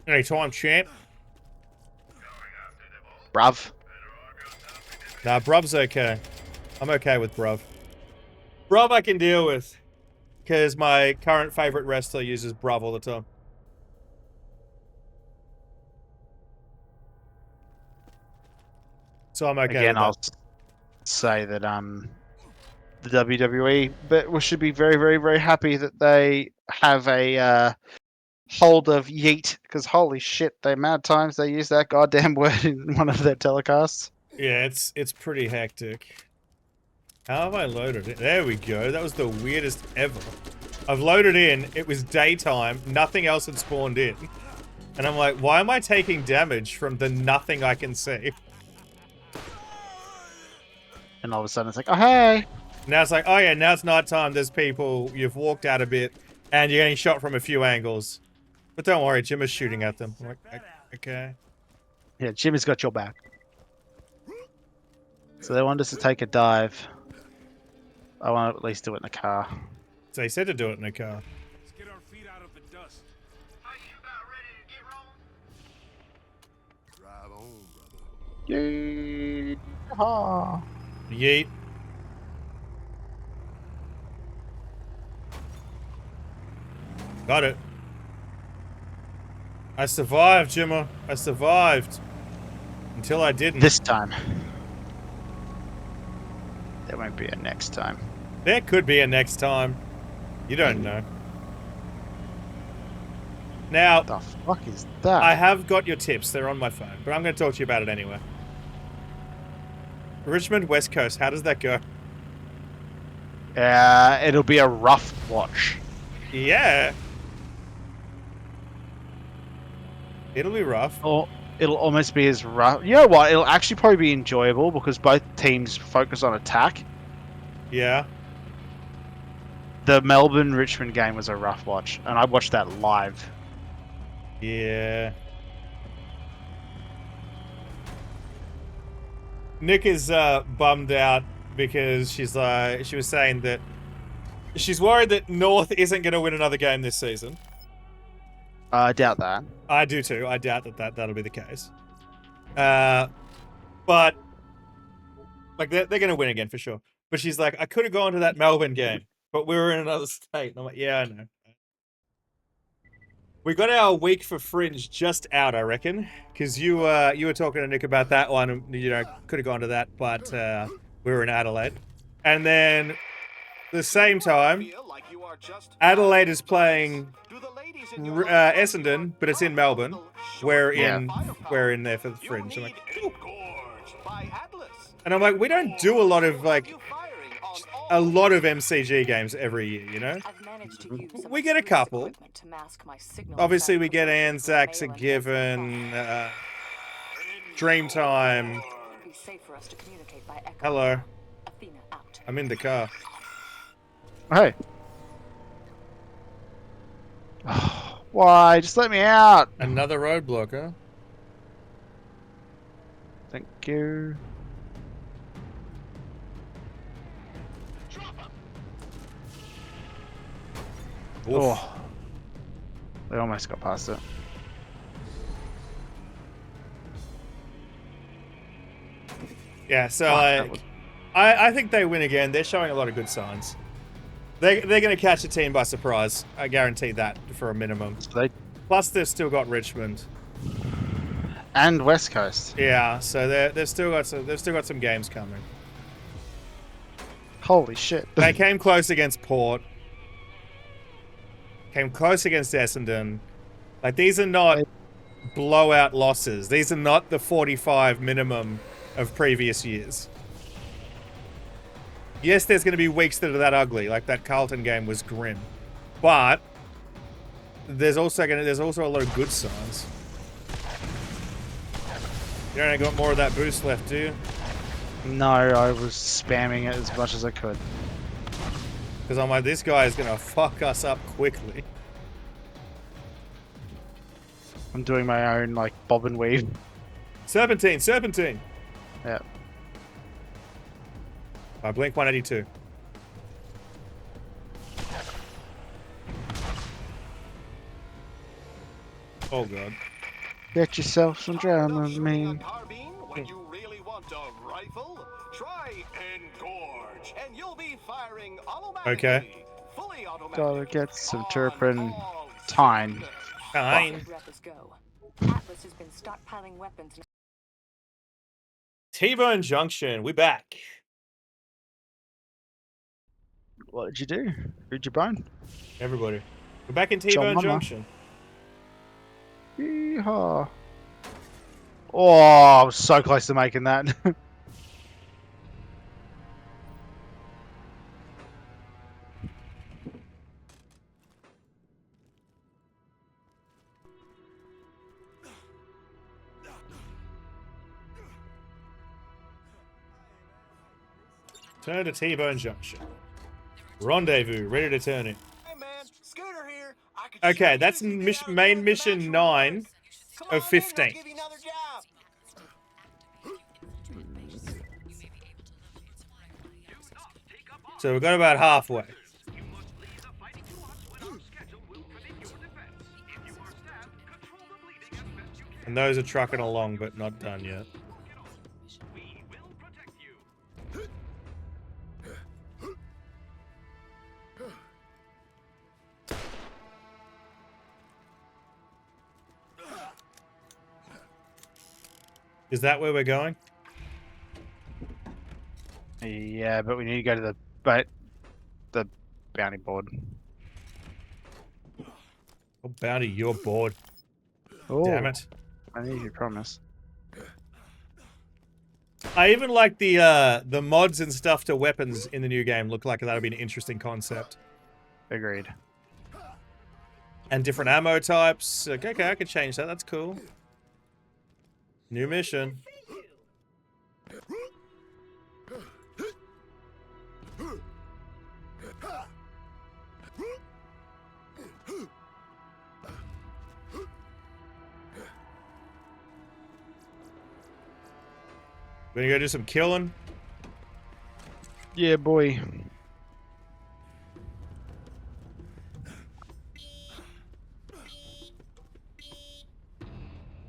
Anytime, champ. Bruv. Nah, Bruv's okay. I'm okay with Bruv. Bruv I can deal with. Because my current favorite wrestler uses Bruv all the time. So I'm okay Again, with I'll that. say that the WWE, but we should be very, very, very happy that they have a hold of Yeet, because holy shit, the amount of times they use that goddamn word in one of their telecasts. Yeah, it's pretty hectic. How have I loaded it? There we go. That was the weirdest ever. I've loaded in. It was daytime. Nothing else had spawned in. And I'm like, why am I taking damage from the nothing I can see? And all of a sudden it's like, oh hey! Now it's like, oh yeah, now it's nighttime. There's people. You've walked out a bit. And you're getting shot from a few angles. But don't worry, Jim is shooting at them. I'm like, okay. Yeah, Jimmy's got your back. So they want us to take a dive. I want to at least do it in a car. So he said to do it in a car. Let's get our feet out of the dust. Are you about ready to get rolling? Right on, brother. Yeehaw. Yeet. Got it. I survived, Jimma. I survived. Until I didn't. This time. There won't be a next time. There could be a next time. You don't know. Now, What the fuck is that? I have got your tips. They're on my phone. But I'm going to talk to you about it anyway. Richmond, West Coast. How does that go? It'll be a rough watch. Yeah. It'll be rough. Or it'll almost be as rough. You know what? It'll actually probably be enjoyable because both teams focus on attack. Yeah. The Melbourne-Richmond game was a rough watch, and I watched that live. Yeah. Nick is bummed out because she was saying that she's worried that North isn't going to win another game this season. I doubt that. I do too. I doubt that'll be the case. But like they're going to win again for sure. But she's like, I could have gone to that Melbourne game, but we were in another state. And I'm like, yeah, I know. We got our week for Fringe just out, I reckon, because you were talking to Nick about that one. And, you know, could have gone to that, but we were in Adelaide. And then the same time, Adelaide is playing Essendon, but it's in Melbourne. We're in there for the Fringe. I'm like, cool. And I'm like, we don't do a lot of MCG games every year, you know? We get a couple. Obviously, we get Anzac's a given. Dreamtime. Hello. I'm in the car. Hey. Why? Just let me out. Another roadblock, huh? Thank you. Oh. They almost got past it. Yeah, so I think they win again. They're showing a lot of good signs. They're going to catch a team by surprise. I guarantee that for a minimum. Plus, they've still got Richmond and West Coast. Yeah, so they've still got some games coming. Holy shit! They came close against Port. Came close against Essendon. Like, these are not blowout losses. These are not the 45 minimum of previous years. Yes, there's going to be weeks that are that ugly. Like, that Carlton game was grim. But there's also a lot of good signs. You don't got more of that boost left, do you? No, I was spamming it as much as I could. Because I'm like, this guy is going to fuck us up quickly. I'm doing my own, like, bob and weave. Serpentine! Yeah. I blink 182. Oh god. Get yourself some Dramamine. When you really want a rifle, try Engorge, and you'll be firing automatically. Okay. Fully automatic. Gotta get some turpentine. Fine. Atlas has been stockpiling weapons. T-Bone Junction, we back. What did you do? Who'd you bone? Everybody. We're back in John T-Bone Mama. Junction. Yeehaw. Oh, I was so close to making that. Turn to T-Bone Junction. Rendezvous, ready to turn in. Hey man, Scooter here. I could Okay, sure that's use you to mission, get out main of mission the 9 Come of on in, 15. I'll give you another job. So we've got about halfway. And those are trucking along, but not done yet. Is that where we're going? Yeah, but we need to go to the bounty board. Oh, Bounty, you're bored. Oh, Damn it. I need your promise. I even like the mods and stuff to weapons in the new game. Look like that would be an interesting concept. Agreed. And different ammo types. Okay, I could change that. That's cool. New mission. We're gonna go do some killing. Yeah, boy.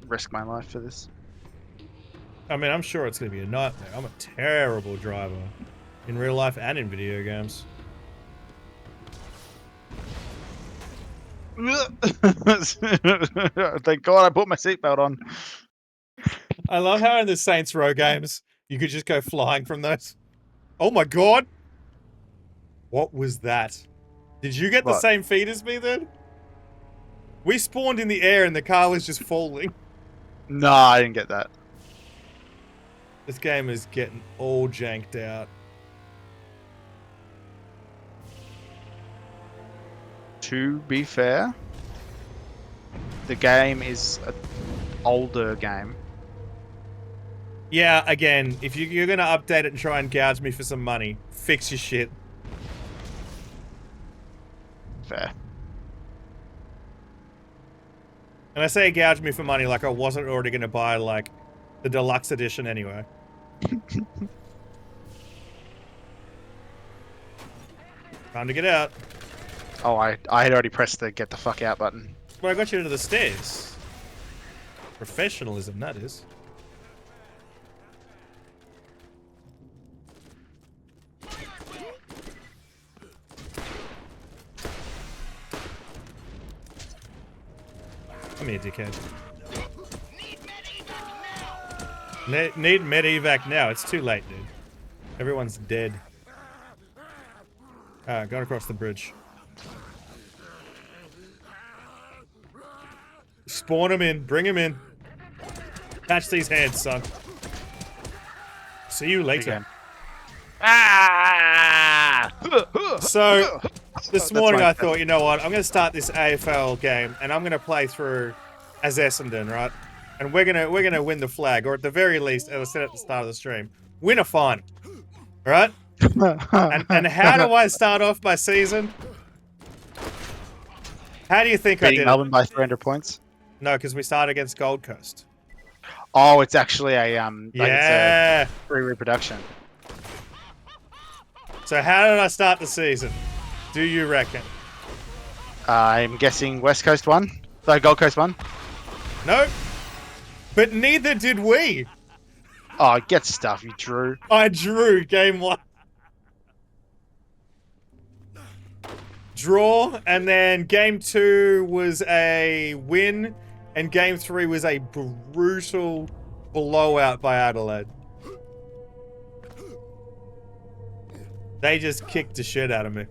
Risk my life for this. I mean, I'm sure it's gonna be a nightmare. I'm a terrible driver. In real life and in video games. Thank God I put my seatbelt on. I love how in the Saints Row games, you could just go flying from those. Oh my God! What was that? Did you get the What? same feed as me then? We spawned in the air and the car was just falling. No, I didn't get that. This game is getting all janked out. To be fair, the game is an older game. Yeah, again, if you're gonna update it and try and gouge me for some money, fix your shit. Fair. And I say gouge me for money like I wasn't already gonna buy, like, the deluxe edition anyway. Time to get out. Oh, I had already pressed the get the fuck out button. Well, I got you to the stairs. Professionalism, that is. Come here, dickhead. Need medevac now. It's too late, dude. Everyone's dead. Got across the bridge. Spawn him in. Bring him in. Catch these heads, son. See you later. Again. Ah! So, this That's morning my I thought, you know what? I'm going to start this AFL game, and I'm going to play through as Essendon, right? And we're gonna win the flag, or at the very least, as I said at the start of the stream, win a final, right? and how do I start off my season? How do you think I Beating did Melbourne it? by 300 points? No, because we started against Gold Coast. Oh, it's actually a Yeah. it's a free reproduction. So how did I start the season? Do you reckon? I'm guessing West Coast won. So Gold Coast won. Nope. But neither did we. Oh, get stuff, you drew. I drew game 1. Draw, and then game 2 was a win, and game 3 was a brutal blowout by Adelaide. They just kicked the shit out of me.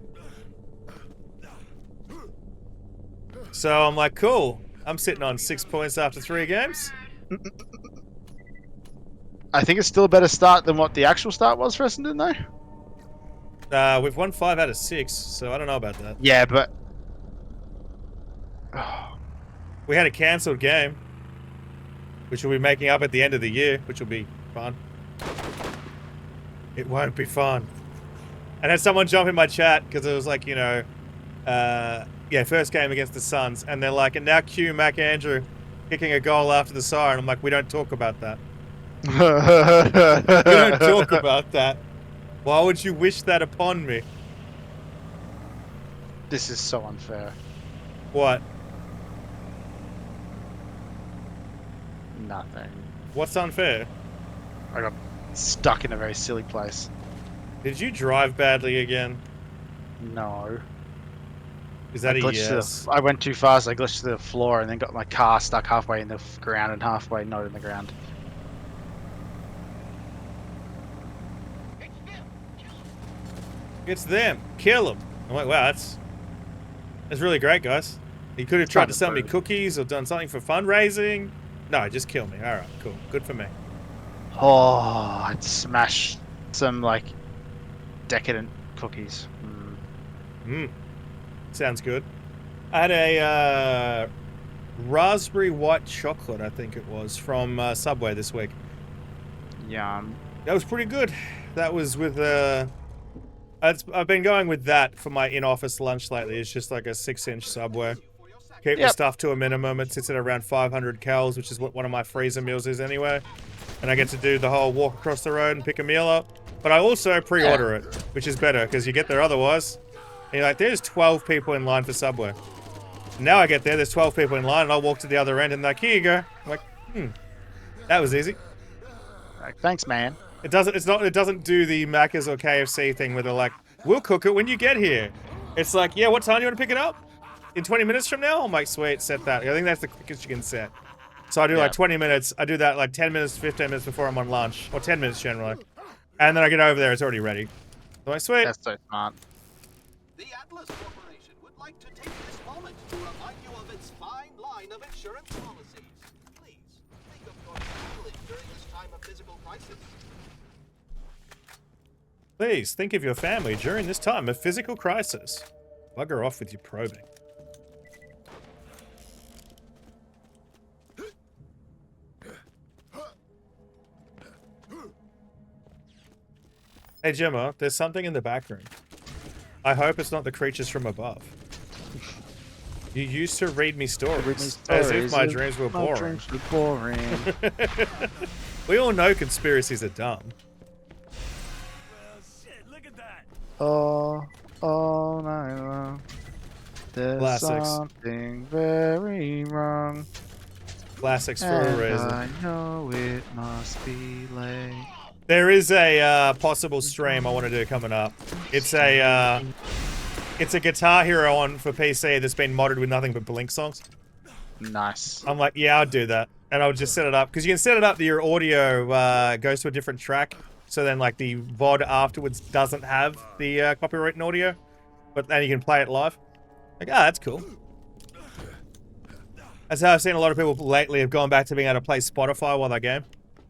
So I'm like, cool. I'm sitting on 6 points after 3 games. I think it's still a better start than what the actual start was for Essendon, though. We've won 5 out of 6, so I don't know about that. Yeah, but We had a cancelled game, which we'll be making up at the end of the year, which will be fun. It won't be fun. And had someone jump in my chat because it was like, you know, yeah, first game against the Suns, and they're like, and now cue Mac Andrew kicking a goal after the siren. I'm like, we don't talk about that. We don't talk about that. Why would you wish that upon me? This is so unfair. What? Nothing. What's unfair? I got stuck in a very silly place. Did you drive badly again? No. Is that I a glitched yes? I went too fast. I glitched to the floor and then got my car stuck halfway in the ground and halfway not in the ground. It's them. Kill them. I'm like, wow, that's really great, guys. You could have tried to sell me cookies or done something for fundraising. No, just kill me. All right, cool. Good for me. Oh, I'd smash some like decadent cookies. Sounds good. I had a raspberry white chocolate, I think it was, from Subway this week. Yum. That was pretty good. That was with I've been going with that for my in-office lunch lately. It's just like a 6-inch Subway. Keep the stuff to a minimum. It sits at around 500 calories, which is what one of my freezer meals is anyway. And I get to do the whole walk across the road and pick a meal up. But I also pre-order it, which is better because you get there otherwise. And you're like, there's 12 people in line for Subway. Now I get there's 12 people in line, and I walk to the other end and like, here you go. I'm like, that was easy. Like, thanks, man. It doesn't do the Macca's or KFC thing where they're like, we'll cook it when you get here. It's like, yeah, what time do you want to pick it up? In 20 minutes from now? I'm like, sweet, set that. I think that's the quickest you can set. So I do like 20 minutes. I do that like 10 minutes, 15 minutes before I'm on lunch. Or 10 minutes generally. And then I get over there, it's already ready. I'm like, sweet. That's so smart. The Atlas Corporation would like to take this moment to remind you of its fine line of insurance policies. Please, think of your family during this time of physical crisis. Please, think of your family during this time of physical crisis. Bugger off with your probing. Hey Gemma, there's something in the back room. I hope it's not the creatures from above. You used to read me stories, as if my dreams were boring. We all know conspiracies are dumb. All night long. There's Classics. something very wrong. Classics for a reason. I know it must be late. There is a possible stream I want to do coming up. It's a Guitar Hero on for PC that's been modded with nothing but Blink songs. Nice. I'm like, yeah, I'll do that. And I'll just set it up. Because you can set it up that your audio goes to a different track. So then, like, the VOD afterwards doesn't have the copyright audio. But then you can play it live. Like, that's cool. That's how I've seen a lot of people lately have gone back to being able to play Spotify while they game.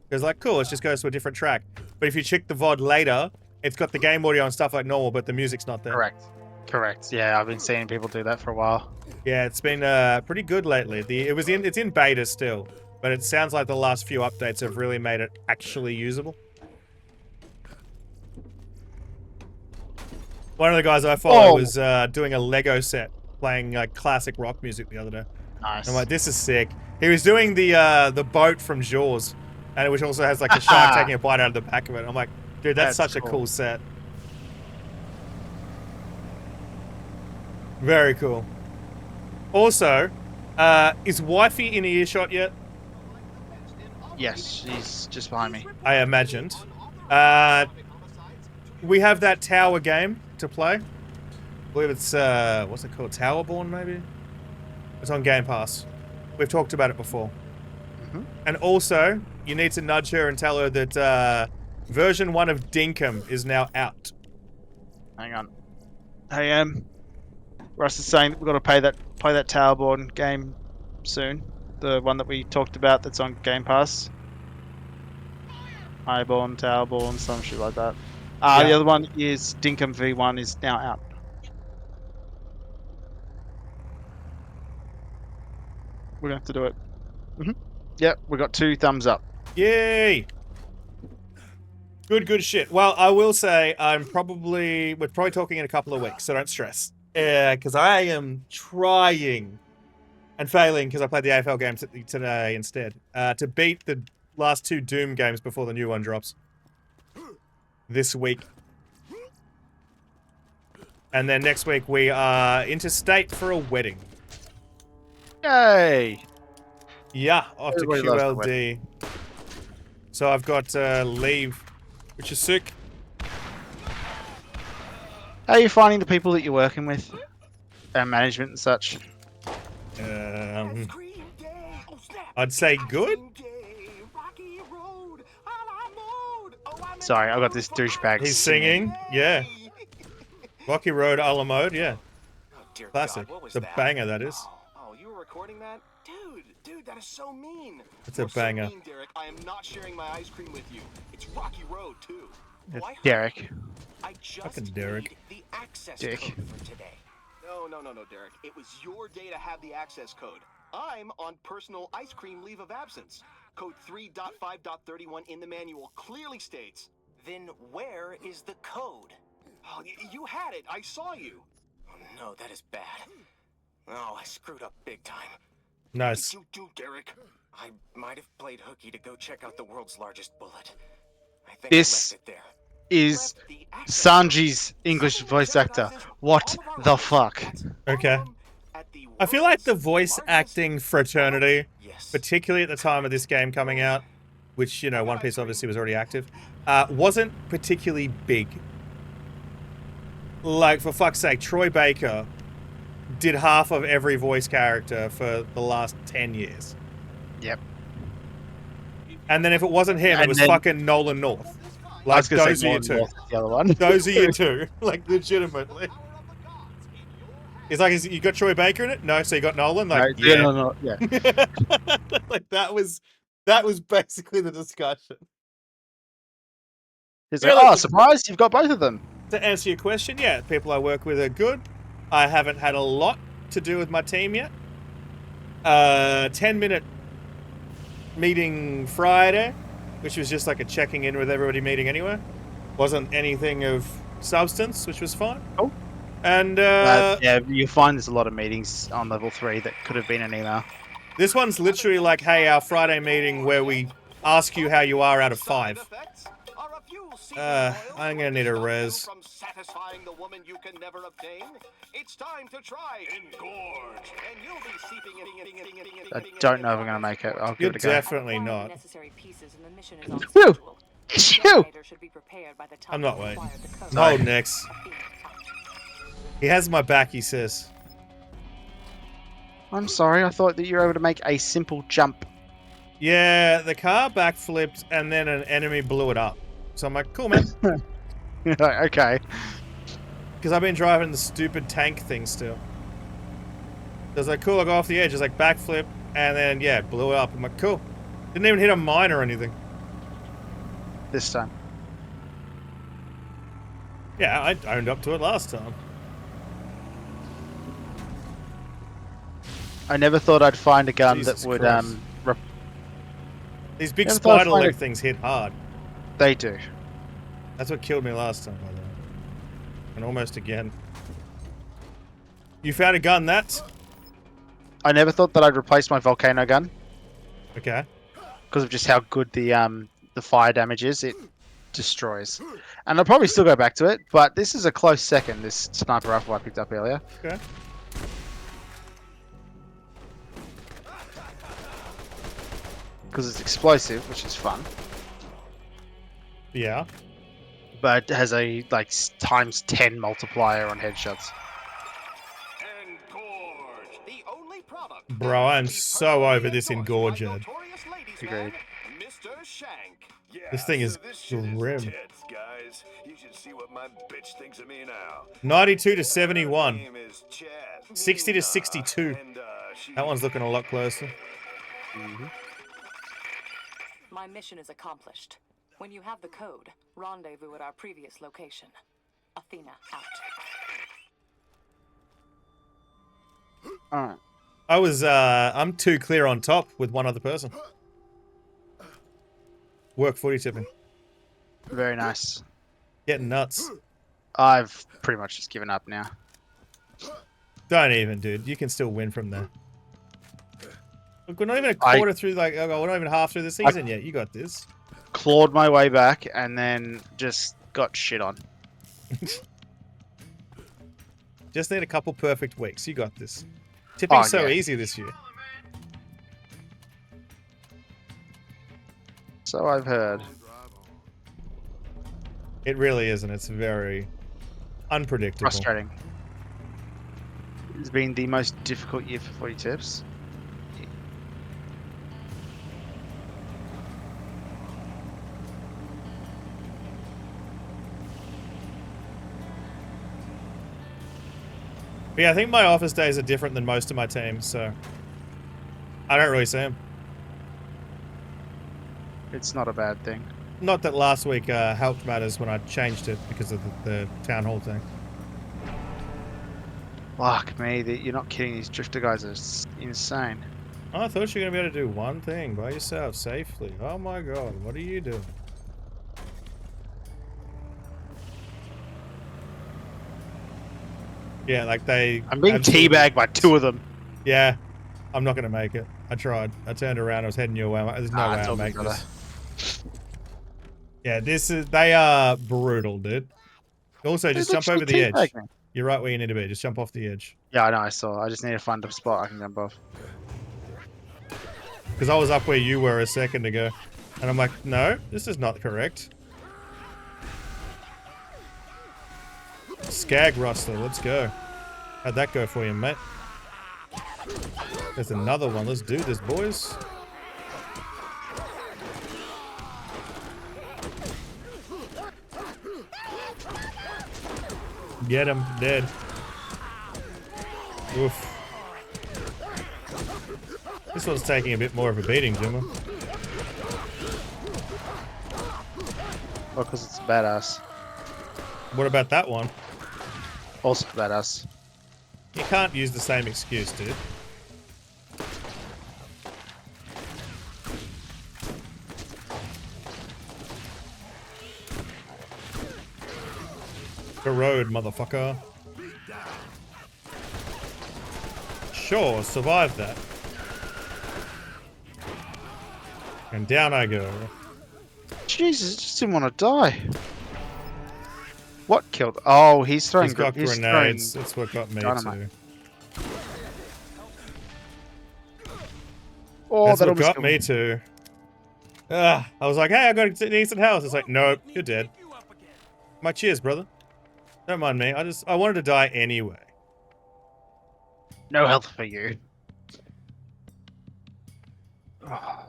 Because, like, cool, it just goes to a different track. But if you check the VOD later, it's got the game audio and stuff like normal, but the music's not there. Correct. Yeah, I've been seeing people do that for a while. Yeah, it's been pretty good lately. It's in beta still, but it sounds like the last few updates have really made it actually usable. One of the guys I follow was doing a Lego set, playing like classic rock music the other day. Nice. I'm like, this is sick. He was doing the boat from Jaws, and which also has like a shark taking a bite out of the back of it. I'm like, dude, that's such a cool set. Very cool. Also, is Wifey in earshot yet? Yes, she's just behind me. I imagined. We have that tower game to play. I believe it's, what's it called? Towerborn, maybe? It's on Game Pass. We've talked about it before. And also, you need to nudge her and tell her that version 1 of Dinkum is now out. Hang on. Hey, Russ is saying we've got to play that Towerborn game soon. The one that we talked about that's on Game Pass. Highborn, Towerborn, some shit like that. The other one is Dinkum V1 is now out. We're going to have to do it. Yep, we got 2 thumbs up. Yay! Good shit. Well, I will say we're probably talking in a couple of weeks, so don't stress. Because I am trying and failing because I played the AFL game today instead to beat the last 2 Doom games before the new one drops this week. And then next week we are interstate for a wedding. Yay! Yeah, off to Everybody loves the QLD. So I've got leave, which is sick. How are you finding the people that you're working with? And management and such? I'd say good. Sorry, I got this douchebag He's singing, yeah. Rocky Road a la mode, yeah. Classic. It's a banger, that is. Oh, you were recording that? Dude, that is so mean. It's a banger. So mean, Derek. I am not sharing my ice cream with you. It's Rocky Road, too. It's Derek. I just Fucking Derek. need the access Dick. code for today. No, Derek. It was your day to have the access code. I'm on personal ice cream leave of absence. Code 3.5.31 in the manual clearly states. Then where is the code? Oh, you had it. I saw you. Oh no, that is bad. Oh, I screwed up big time. Nice. What did you do, Derek? I might have played hooky to go check out the world's largest bullet. I think This I left it there. is Sanji's English voice actor. What the fuck? Okay. I feel like the voice acting fraternity, particularly at the time of this game coming out, which, you know, One Piece obviously was already active, wasn't particularly big. Like, for fuck's sake, Troy Baker did half of every voice character for the last 10 years. Yep. And then if it wasn't him, it was fucking Nolan North. Like, those are your two. The other one. Those are your two. Like, legitimately. It's like, you got Troy Baker in it? No, so you got Nolan? Like, No, yeah. no, yeah. Like, that was basically the discussion. He's like, oh, surprise, you've got both of them. To answer your question, yeah, people I work with are good. I haven't had a lot to do with my team yet. 10-minute meeting Friday, which was just like a checking in with everybody meeting anyway. Wasn't anything of substance, which was fine. Oh. And yeah, you'll find there's a lot of meetings on level 3 that could have been an email. This one's literally like, hey, our Friday meeting where we ask you how you are out of 5. I'm gonna need a res. From satisfying the woman you can never obtain, it's time to try Engorge, and you'll be seeping. I don't know if I'm gonna make it. I'll You're give it a go. definitely not. Phew! Phew! I'm not waiting. No, next. He has my back, he says. I'm sorry, I thought that you were able to make a simple jump. Yeah, the car backflipped and then an enemy blew it up. So I'm like, cool, man. Okay. Because I've been driving the stupid tank thing still. So I was like, cool, I go off the edge. It's like backflip and then, yeah, blew it up. I'm like, cool. Didn't even hit a mine or anything. This time. Yeah, I owned up to it last time. I never thought I'd find a gun Jesus that would Christ. These big Never thought I'd spider find leg a- things hit hard. They do. That's what killed me last time, by the way. And almost again. You found a gun that? I never thought that I'd replace my volcano gun Okay. because of just how good the fire damage is. It destroys. And I'll probably still go back to it, but this is a close second, this sniper rifle I picked up earlier. Okay. Because it's explosive, which is fun. Yeah. But it has a like times 10 multiplier on headshots. Engorge, the only product. Bro, I'm so over this Engorge ad. Agreed. Mr. Shank. This thing is grim. guys. You should see what my bitch thinks of me now. 92 to Her 71. name is Chad. 60 to Nina, 62. and, she- That one's looking a lot closer. My mission is accomplished. When you have the code, rendezvous at our previous location. Athena out. Alright. I'm too clear on top with one other person. Work footy tipping. Very nice. Getting nuts. I've pretty much just given up now. Don't even, dude. You can still win from there. Look, we're not even a quarter through, like, we're not even half through the season yet. You got this. Clawed my way back and then just got shit on. Just need a couple perfect weeks. You got this. Tipping's so yeah. easy this year. So I've heard. It really isn't. It's very unpredictable. Frustrating. It's been the most difficult year for footy tips. But yeah, I think my office days are different than most of my teams, so I don't really see them. It's not a bad thing. Not that last week helped matters when I changed it because of the town hall thing. Fuck me, you're not kidding. These drifter guys are insane. Oh, I thought you were going to be able to do one thing by yourself safely. Oh my god, what are you doing? Yeah, like I'm being teabagged by two of them. Yeah, I'm not going to make it. I tried. I turned around. I was heading your way. There's no way I'll make this. Yeah, they are brutal, dude. Also, just jump over the edge. You're right where you need to be. Just jump off the edge. Yeah, I know. I saw. I just need to find a spot I can jump off. Because I was up where you were a second ago. And I'm like, no, this is not correct. Skag Rustler, let's go. How'd that go for you, mate? There's another one. Let's do this, boys. Get him, dead. Oof. This one's taking a bit more of a beating, Jimma. Well, because it's badass. What about that one? Also badass. You can't use the same excuse, dude. The road, motherfucker. Sure, survived that. And down I go. Jesus, I just didn't want to die. What killed? Oh, he's throwing. He's got grenades. That's what got me too. Oh, that's that what got killed me too. I was like, hey, I got a decent house. It's like, nope, you're dead. My cheers, brother. Don't mind me. I wanted to die anyway. No health for you. Oh.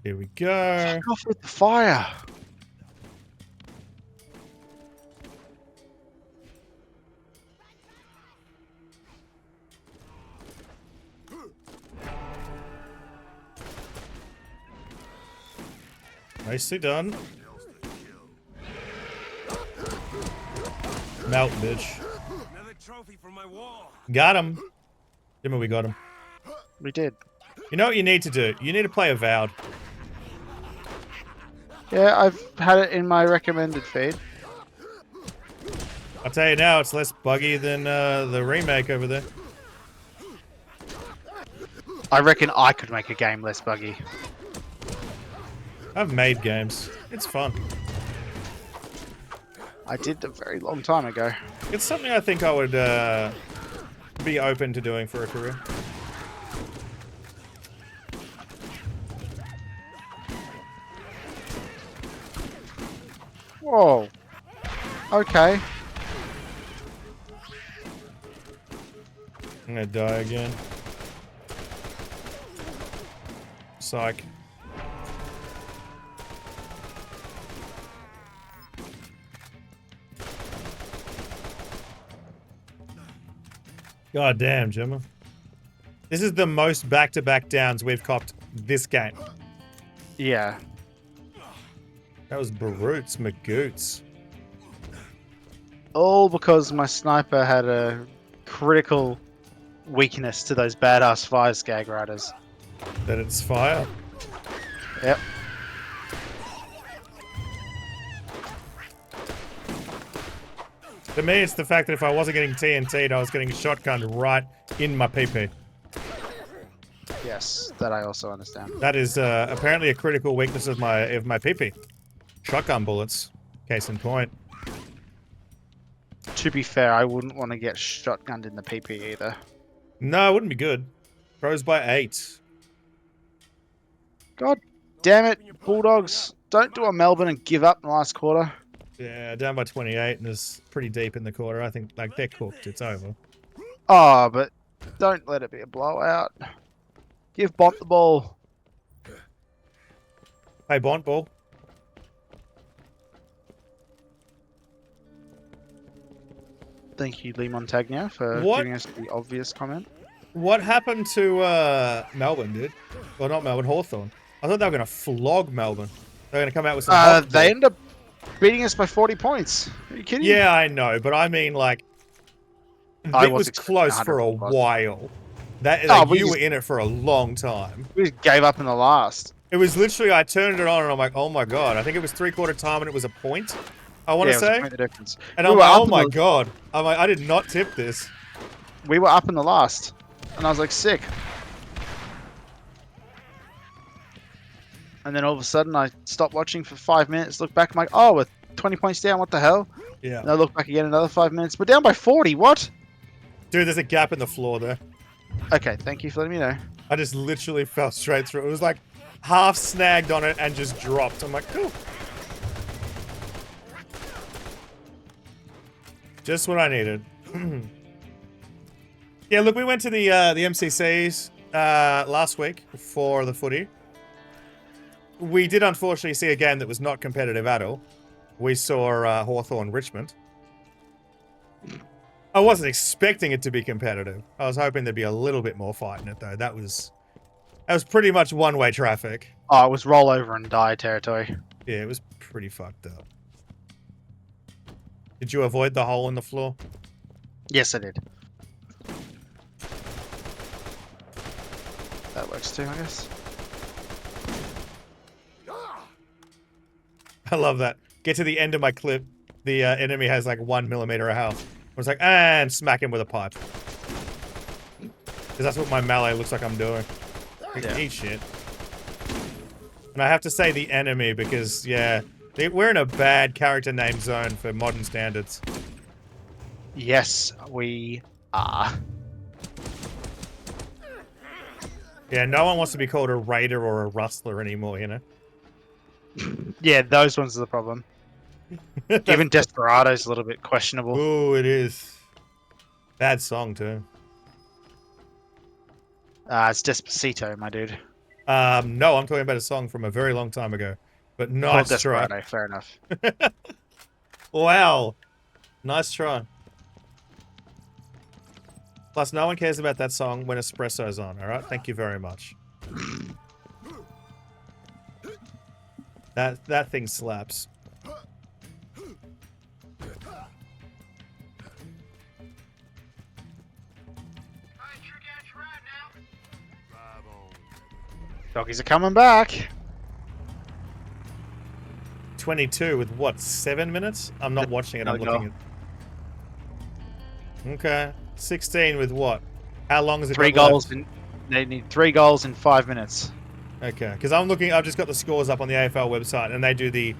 Here we go. Fuck off with the fire. Nicely done. Melt, bitch. Another trophy from my wall. Got him. Jimmy, we got him. We did. You know what you need to do? You need to play Avowed. Yeah, I've had it in my recommended feed. I'll tell you now, it's less buggy than the remake over there. I reckon I could make a game less buggy. I've made games. It's fun. I did a very long time ago. It's something I think I would be open to doing for a career. Whoa. Okay. I'm gonna die again. God damn, Jimma. This is the most back-to-back downs we've copped this game. Yeah. That was Baroots Magoots. All because my sniper had a critical weakness to those badass fire skag riders. That it's fire. Yep. To me, it's the fact that if I wasn't getting TNT'd, I was getting shotgunned right in my PP. Yes, that I also understand. That is apparently a critical weakness of my PP. Shotgun bullets. Case in point. To be fair, I wouldn't want to get shotgunned in the PP either. No, it wouldn't be good. Pros by 8. God damn it, Bulldogs. Don't do a Melbourne and give up in the last quarter. Yeah, down by 28 and it's pretty deep in the quarter. I think like they're cooked. It's over. Oh, but don't let it be a blowout. Give Bont the ball. Hey, Bont ball. Thank you, Lee Montagna, for giving us the obvious comment. What happened to Melbourne, dude? Well, not Melbourne, Hawthorn. I thought they were going to flog Melbourne. They were going to come out with some they ended up beating us by 40 points. Are you kidding? Yeah, I know, but I mean, like, it was close for a while. You were in it for a long time. We just gave up in the last. It was literally, I turned it on and I'm like, oh my god. I think it was 3/4 time and it was a point, I want to say. The difference. And I'm like, oh my god. I'm like, I did not tip this. We were up in the last. And I was like, sick. And then all of a sudden, I stopped watching for 5 minutes, look back, I'm like, oh, we're 20 points down, what the hell? Yeah. And I look back again, another 5 minutes. We're down by 40, what? Dude, there's a gap in the floor there. Okay, thank you for letting me know. I just literally fell straight through. It was like half snagged on it and just dropped. I'm like, cool. Just what I needed. Yeah, look, we went to the MCCs last week for the footy. We did unfortunately see a game that was not competitive at all. We saw Hawthorn Richmond. I wasn't expecting it to be competitive. I was hoping there'd be a little bit more fight in it, though. That was pretty much one-way traffic. Oh, it was roll over and die territory. Yeah, it was pretty fucked up. Did you avoid the hole in the floor? Yes, I did. That works too, I guess. I love that. Get to the end of my clip. The enemy has like 1 millimeter of health. I was like, and smack him with a pipe. Because that's what my melee looks like I'm doing. Like, eat shit. And I have to say the enemy because, yeah, we're in a bad character name zone for modern standards. Yes, we are. Yeah, no one wants to be called a raider or a rustler anymore, you know? Yeah, those ones are the problem. Even Desperado's a little bit questionable. Ooh, it is. Bad song, too. It's Despacito, my dude. No, I'm talking about a song from a very long time ago. But nice try. Desperado, fair enough. Wow. Nice try. Plus, no one cares about that song when Espresso's on, alright? Thank you very much. That thing slaps. Doggies are coming back. 22 with what, 7 minutes? I'm not watching it, I'm looking at. Okay. 16 with what? How long is it? 3 goals they need 3 goals in 5 minutes. Okay, because I've just got the scores up on the AFL website and they do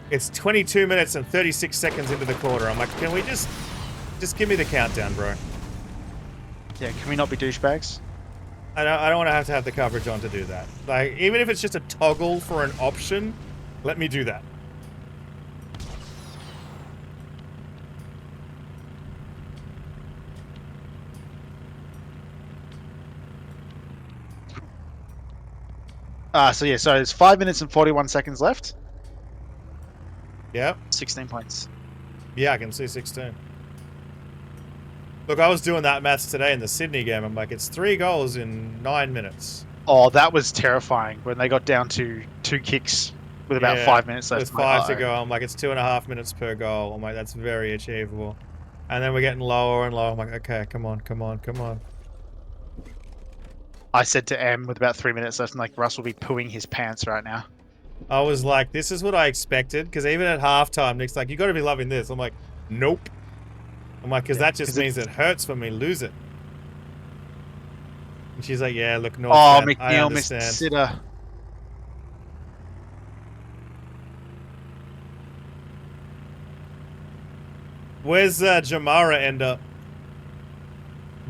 it's 22 minutes and 36 seconds into the quarter. I'm like, can we just give me the countdown, bro? Yeah, can we not be douchebags? I don't want to have the coverage on to do that. Like, even if it's just a toggle for an option, let me do that. So it's 5 minutes and 41 seconds left. Yep. 16 points. Yeah, I can see 16. Look, I was doing that maths today in the Sydney game. I'm like, it's 3 goals in 9 minutes. Oh, that was terrifying when they got down to 2 kicks with about 5 minutes left. With 5 to go, I'm like, it's 2.5 minutes per goal. I'm like, that's very achievable. And then we're getting lower and lower. I'm like, okay, come on, come on, come on. I said to M with about 3 minutes left, I'm like, Russ will be pooing his pants right now. I was like, this is what I expected. Because even at halftime, Nick's like, you got to be loving this. I'm like, nope. I'm like, because that just means it hurts when we lose it. And she's like, yeah, look, North fan, I McNeil understand. missed sitter. Where's Jamara end up?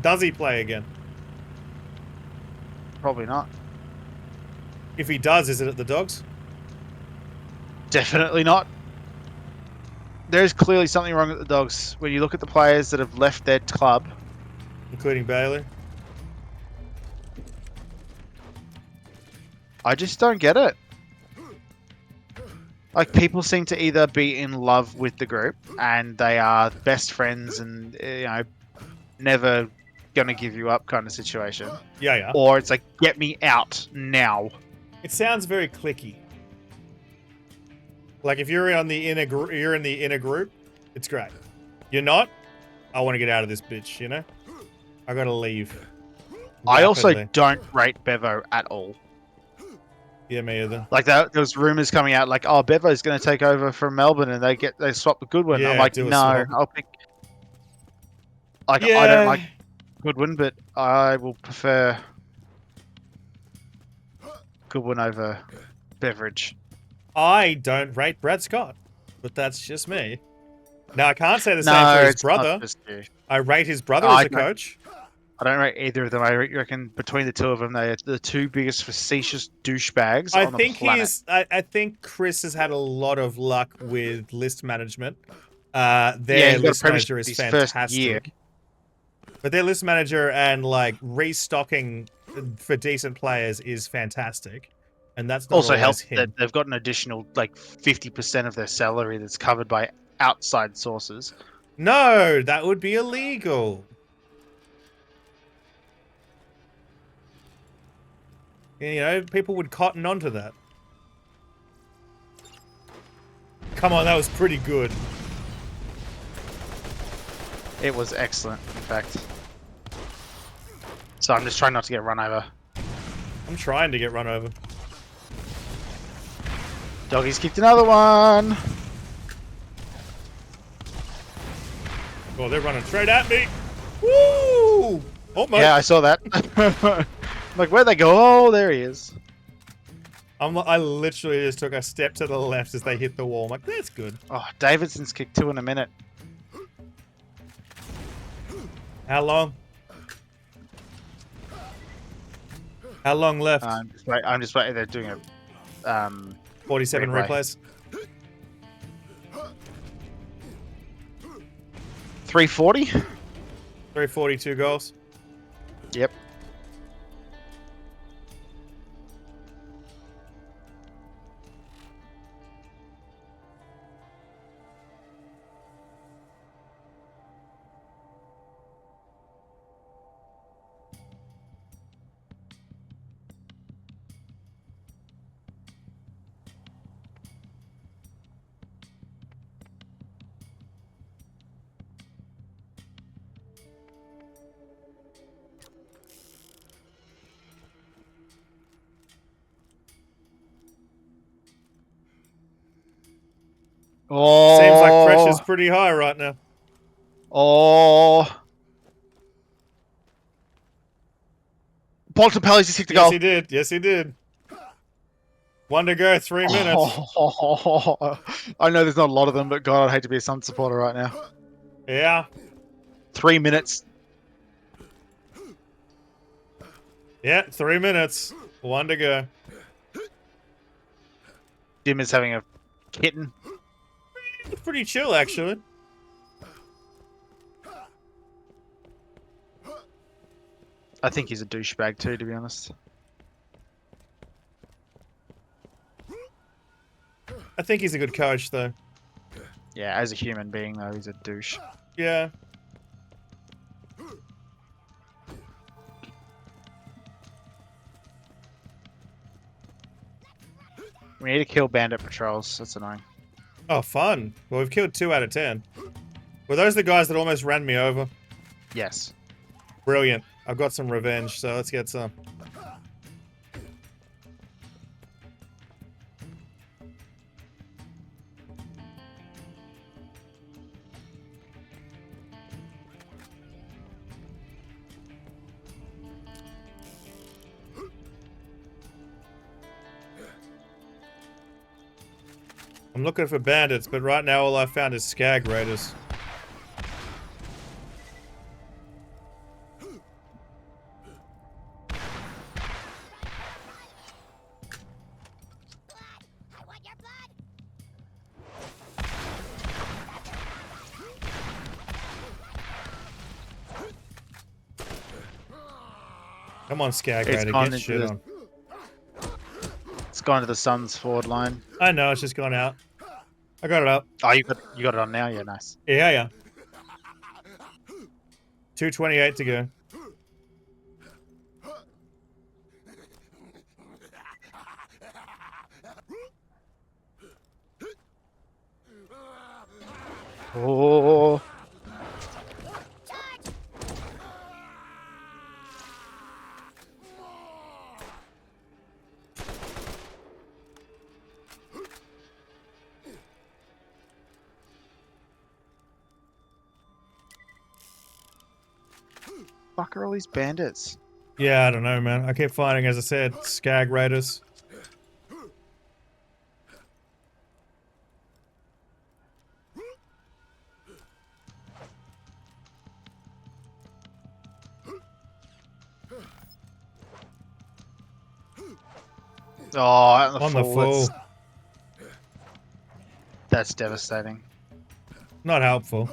Does he play again? Probably not. If he does, is it at the Dogs? Definitely not. There's clearly something wrong at the Dogs when you look at the players that have left their club. Including Bailey? I just don't get it. Like, people seem to either be in love with the group and they are best friends and, you know, never gonna give you up kind of situation. Yeah, yeah. Or it's like, get me out now. It sounds very cliquey. Like if you're in the inner group, it's great. You're not, I want to get out of this bitch, you know? I gotta leave. I also Rapidly. don't rate Bevo at all. Yeah, me either. Like there was rumors coming out like, oh, Bevo's going to take over from Melbourne and they swap the Goodwin. Yeah, I'm like, do a no, swap. I'll pick. Like Yeah. I don't like Goodwin, but I will prefer Goodwin over Beveridge. I don't rate Brad Scott, but that's just me. Now I can't say the same No, for his it's not brother. just you. I rate his brother I as a don't- coach. I don't rate either of them. I reckon between the two of them, they're the two biggest facetious douchebags I on the think planet. I think Chris has had a lot of luck with list management. Yeah, Their he's got a list premiership manager is his first year. fantastic. But their list manager and like restocking for decent players is fantastic. And that's not Also always helps him. that they've got an additional like 50% of their salary that's covered by outside sources. No, that would be illegal. You know, people would cotton onto that. Come on, that was pretty good. It was excellent, in fact. So I'm just trying not to get run over. I'm trying to get run over. Doggy's kicked another one. Oh, they're running straight at me. Woo! Almost. Yeah, I saw that. Like, where'd they go? Oh, there he is. I literally just took a step to the left as they hit the wall. I'm like, that's good. Oh, Davidson's kicked 2 in a minute. How long? How long left? I'm just waiting. They're doing a 47 replay. replays. 340. 342 goals. Yep. Oh. Seems like pressure's pretty high right now. Oh. Bontempelli's just kicked the Yes, goal. he did. Yes, he did. 1 to go, 3 minutes. Oh. I know there's not a lot of them, but God, I'd hate to be a Sun supporter right now. Yeah. 3 minutes. Yeah, 3 minutes. 1 to go. Jim is having a kitten. It's pretty chill, actually. I think he's a douchebag too, to be honest. I think he's a good coach, though. Yeah, as a human being, though, he's a douche. Yeah. We need to kill bandit patrols. That's annoying. Oh, fun. Well, we've killed 2 out of 10. Were those the guys that almost ran me over? Yes. Brilliant. I've got some revenge, so let's get some. I'm looking for bandits, but right now all I found is skag raiders. Come on, skag It's raider, gone get into shit the- on. It's gone to the Suns forward line. I know, it's just gone out. I got it up. Oh, you got it on now. Yeah, nice. Yeah. 2:28 to go. Oh. Fuck are all these bandits? Yeah, I don't know, man. I keep finding, as I said, skag raiders. Oh, out On the full. That's devastating. Not helpful.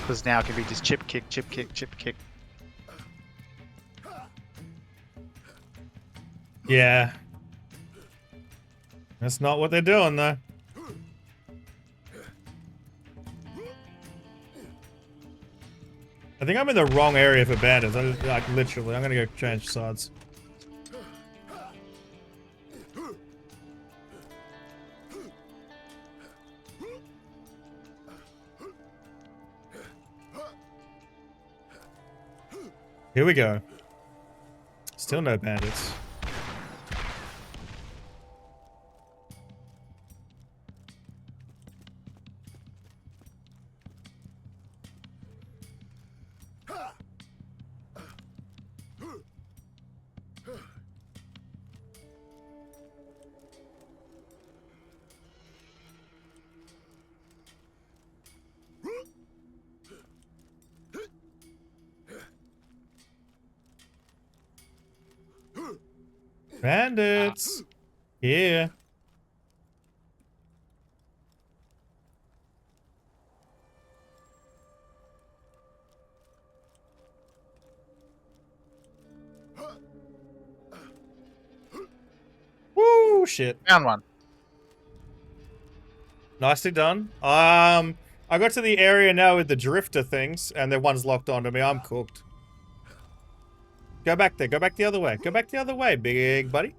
Because now it can be just chip kick, chip kick, chip kick. Yeah. That's not what they're doing, though. I think I'm in the wrong area for bandits. Like, literally. I'm gonna go change sides. Here we go. Still no bandits. Bandits! Yeah. Woo! Shit. Found one. Nicely done. I got to the area now with the drifter things, and the one's locked onto me. I'm cooked. Go back there. Go back the other way. Go back the other way, big buddy.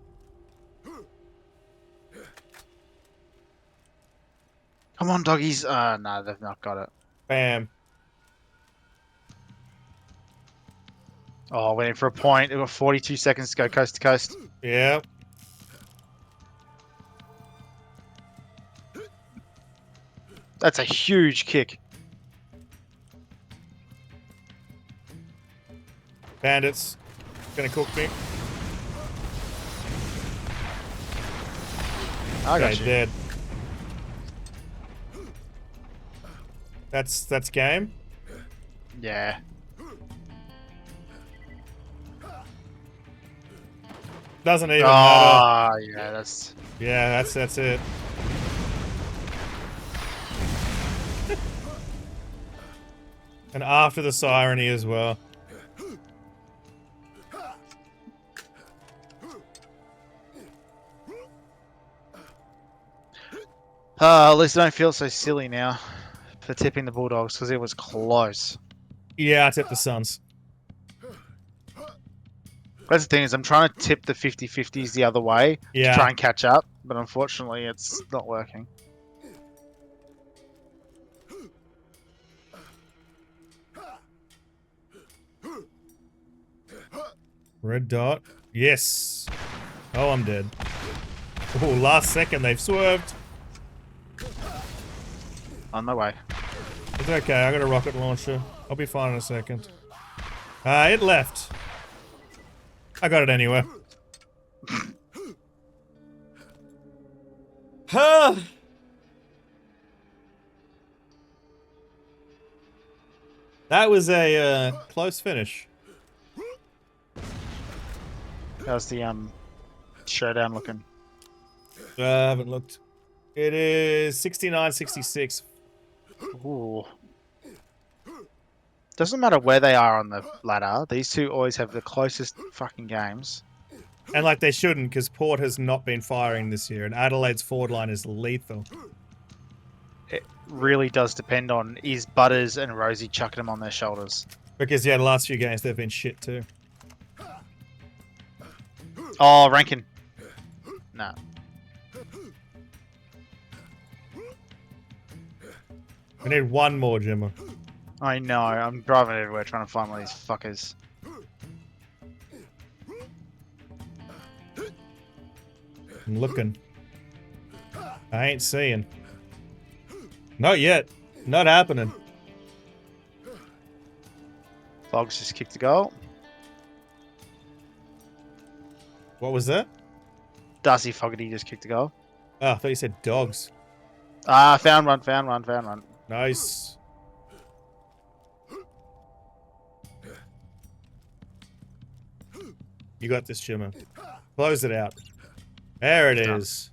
Come on, doggies. No, they've not got it. Bam. Oh, waiting for a point. We've got 42 seconds to go coast to coast. Yep. That's a huge kick. Bandits. Gonna cook me. I got Okay, you. dead. That's game. Yeah. Doesn't even matter. Ah, yeah, that's... Yeah, that's it. And after the sireny as well. At least I don't feel so silly now for tipping the Bulldogs, because it was close. Yeah, I tipped the Suns. That's the thing is I'm trying to tip the 50-50s the other way to try and catch up, but unfortunately it's not working. Red dot. Yes. Oh, I'm dead. Oh, last second they've swerved. On my way. It's okay, I got a rocket launcher. I'll be fine in a second. It left. I got it anyway. Huh. That was a close finish. How's the showdown looking? I haven't looked. It is 69-66. Ooh. Doesn't matter where they are on the ladder. These two always have the closest fucking games. And like they shouldn't, because Port has not been firing this year, and Adelaide's forward line is lethal. It really does depend on is Butters and Rosie chucking them on their shoulders. Because yeah, the last few games they've been shit too. Oh, Rankin. No. We need one more, Jimmer. I know. I'm driving everywhere trying to find one of these fuckers. I'm looking. I ain't seeing. Not yet. Not happening. Fogs just kicked the goal. What was that? Darcy Fogarty just kicked the goal. Oh, I thought you said dogs. Ah, found one. Nice. You got this, Jimmer. Close it out. There it is.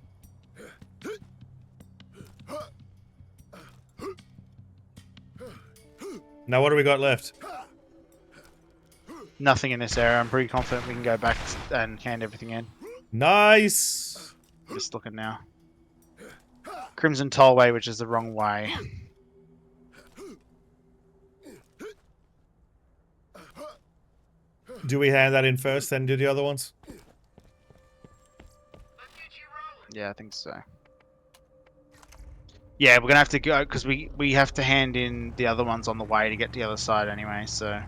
Now what do we got left? Nothing in this area. I'm pretty confident we can go back and hand everything in. Nice. Just looking now. Crimson Tollway, which is the wrong way. Do we hand that in first, then do the other ones? Yeah, I think so. Yeah, we're gonna have to go because we have to hand in the other ones on the way to get to the other side anyway. So.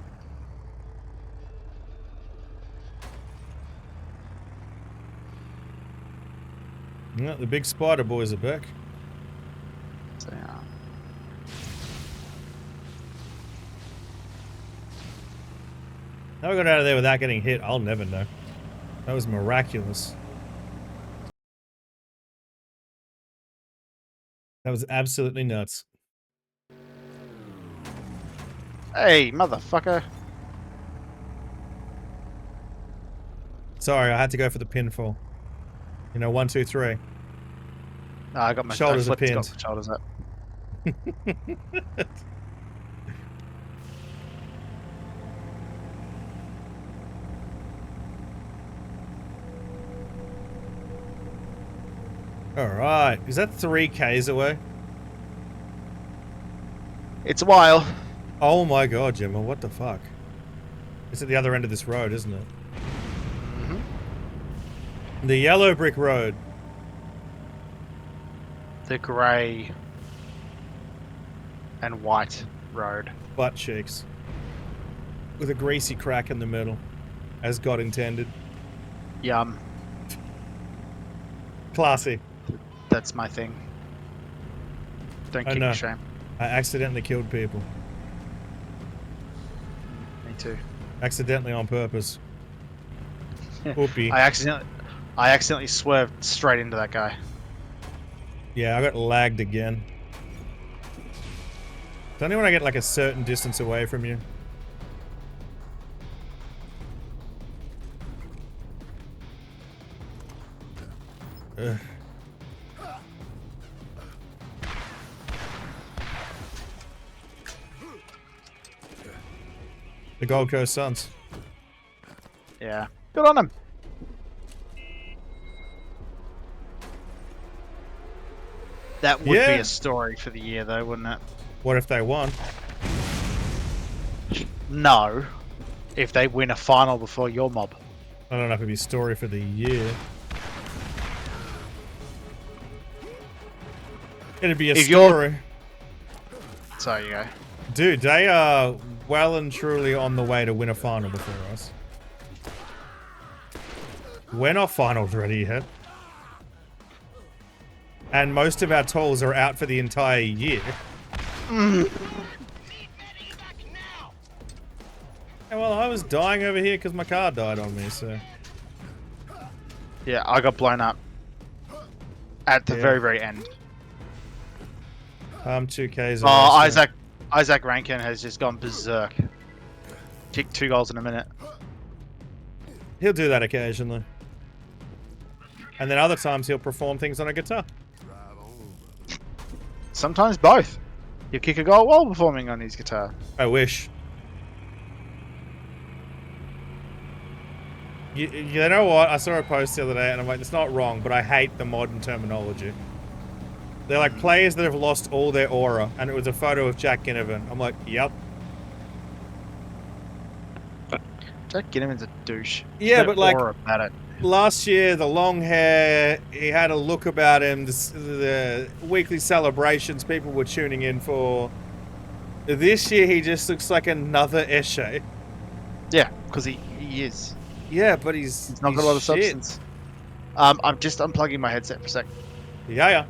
Yeah, the big spider boys are back. So, yeah. How we got out of there without getting hit, I'll never know. That was miraculous. That was absolutely nuts. Hey, motherfucker. Sorry, I had to go for the pinfall. You know, 1, 2, 3. No, I got my shoulders are pinned. Got my shoulders up. Alright, is that 3 Ks away? It's a while. Oh my god, Gemma, what the fuck? It's at the other end of this road, isn't it? Mm-hmm. The yellow brick road. The grey and white road. Butt cheeks. With a greasy crack in the middle. As God intended. Yum. Classy. That's my thing. Don't keep me shame. I accidentally killed people. Me too. Accidentally on purpose. Whoopee. I accidentally swerved straight into that guy. Yeah, I got lagged again. It's only when I get like a certain distance away from you. Ugh. The Gold Coast Suns. Yeah. Good on them. That would be a story for the year, though, wouldn't it? What if they won? No. If they win a final before your mob. I don't know if it'd be story for the year. It'd be a If you're- story. So you go. Dude, they are well and truly on the way to win a final before us. We're not finals ready yet. And most of our tools are out for the entire year. Yeah, well, I was dying over here because my car died on me, so... Yeah, I got blown up. At the very, very end. 2Ks. Oh, Isaac Rankin has just gone berserk. Kicked 2 goals in a minute. He'll do that occasionally. And then other times he'll perform things on a guitar. Sometimes both. He'll kick a goal while performing on his guitar. I wish. You know what? I saw a post the other day and I'm like, it's not wrong, but I hate the modern terminology. They're like players that have lost all their aura, and it was a photo of Jack Ginnivan. I'm like, yep. Jack Ginnivan's a douche. Yeah, No but like, aura about it. last year, the long hair, he had a look about him, the weekly celebrations people were tuning in for. This year, he just looks like another Eshe. Yeah, because he is. Yeah, but he's not got a lot of shit. substance. I'm just unplugging my headset for a sec. Yeah.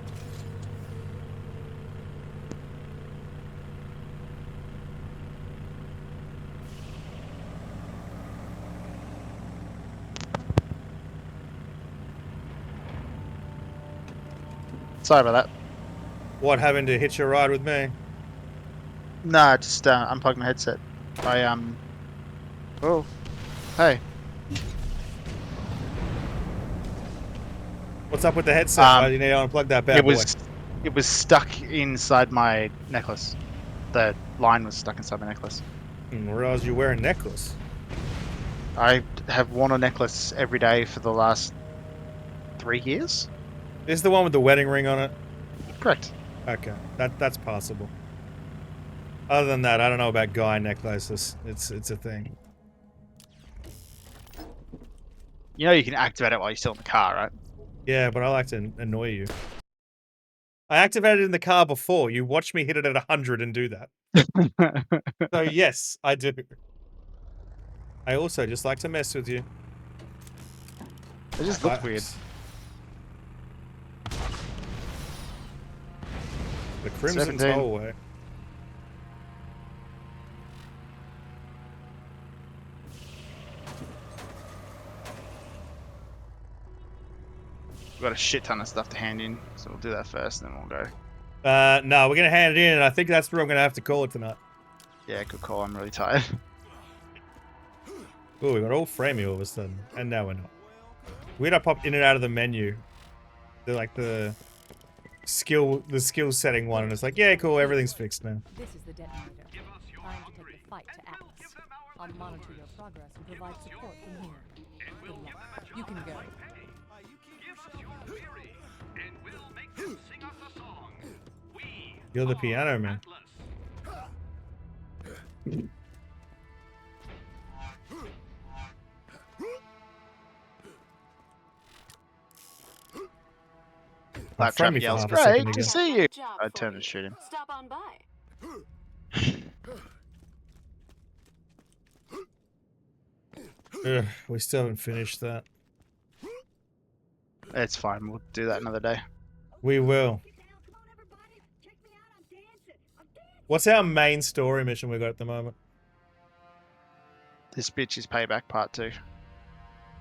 Sorry about that. What, having to hitch a ride with me? Nah, just unplug my headset. Oh, hey. What's up with the headset? You need to unplug that bad boy. It was stuck inside my necklace. The line was stuck inside my necklace. Didn't realize you wear a necklace. I have worn a necklace every day for the last 3 years. This is the one with the wedding ring on it? Correct. Okay, that's possible. Other than that, I don't know about guy necklaces. It's a thing. You know you can activate it while you're still in the car, right? Yeah, but I like to annoy you. I activated it in the car before. You watched me hit it at 100 and do that. So yes, I do. I also just like to mess with you. It just looks weird. The Crimson 17. Tollway. We've got a shit ton of stuff to hand in, so we'll do that first, and then we'll go. No, we're gonna hand it in, and I think that's where I'm gonna have to call it tonight. Yeah, good call. I'm really tired. Oh, we got all framey all of a sudden, and now we're not. Weird, I popped in and out of the menu. They're like the skill setting one, and it's like, yeah, cool, everything's fixed now. This is the detonator. Time to take the fight to Atlas. I'll monitor your progress and provide support from here. Good luck. You can go. You're the piano man. Claptrap Framey for yells, half a second "Great to again. see you!" Job I for turn you. and shoot him. Stop on by. Ugh, we still haven't finished that. It's fine. We'll do that another day. We will. What's our main story mission we got at the moment? This bitch is payback part 2.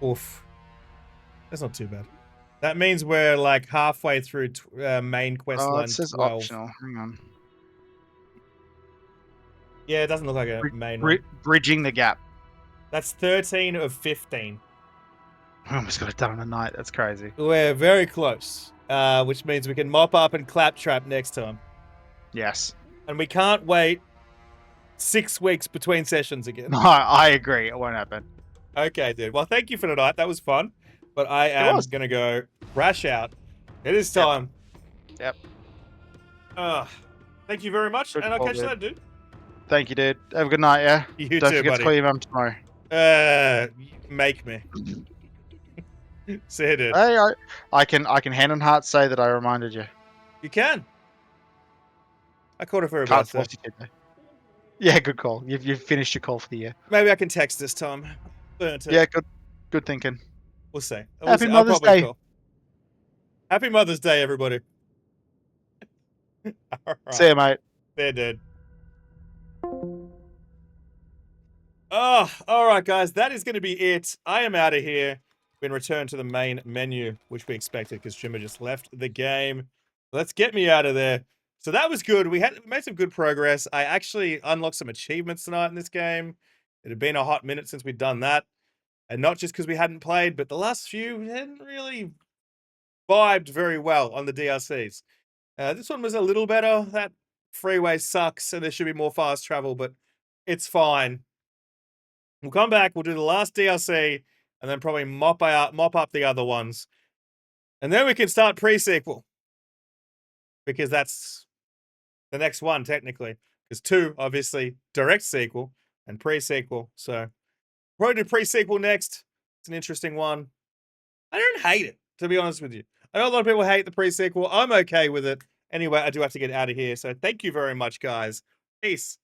Oof. That's not too bad. That means we're like halfway through main quest Oh, line it says 12. optional. Hang on. Yeah, it doesn't look like a main one. Bridging the gap. That's 13 of 15. I almost got it done in a night. That's crazy. We're very close, which means we can mop up and Claptrap next time. Yes. And we can't wait 6 weeks between sessions again. No, I agree. It won't happen. Okay, dude. Well, thank you for tonight. That was fun. But I am going to go crash out. It is time. Yep. Thank you very much. Good and I'll call, catch you dude. later, dude. Thank you, dude. Have a good night, yeah? You Don't too, forget buddy. to call your mum tomorrow. Make me. See you, dude. Hey, I can hand on heart say that I reminded you. You can. I called her for her Can't birthday. force you to, though. Yeah, good call. You've finished your call for the year. Maybe I can text this time. Learn to. Yeah, good thinking. We'll see. Happy I'll Mother's probably Day. call. Happy Mother's Day, everybody. All right. See you, mate. There, dude. Oh, all right, guys. That is going to be it. I am out of here. Been returned to the main menu, which we expected because Jimma just left the game. Let's get me out of there. So that was good. We made some good progress. I actually unlocked some achievements tonight in this game. It had been a hot minute since we'd done that. And not just because we hadn't played, but the last few we hadn't really vibed very well on the DLCs. This one was a little better. That freeway sucks and there should be more fast travel, but it's fine. We'll come back, we'll do the last DLC, and then probably mop up the other ones. And then we can start pre-sequel. Because that's the next one, technically. Because 2, obviously, direct sequel and pre-sequel. So, probably do pre-sequel next. It's an interesting one. I don't hate it, to be honest with you. I know a lot of people hate the pre-sequel. I'm okay with it. Anyway, I do have to get out of here. So, thank you very much, guys. Peace.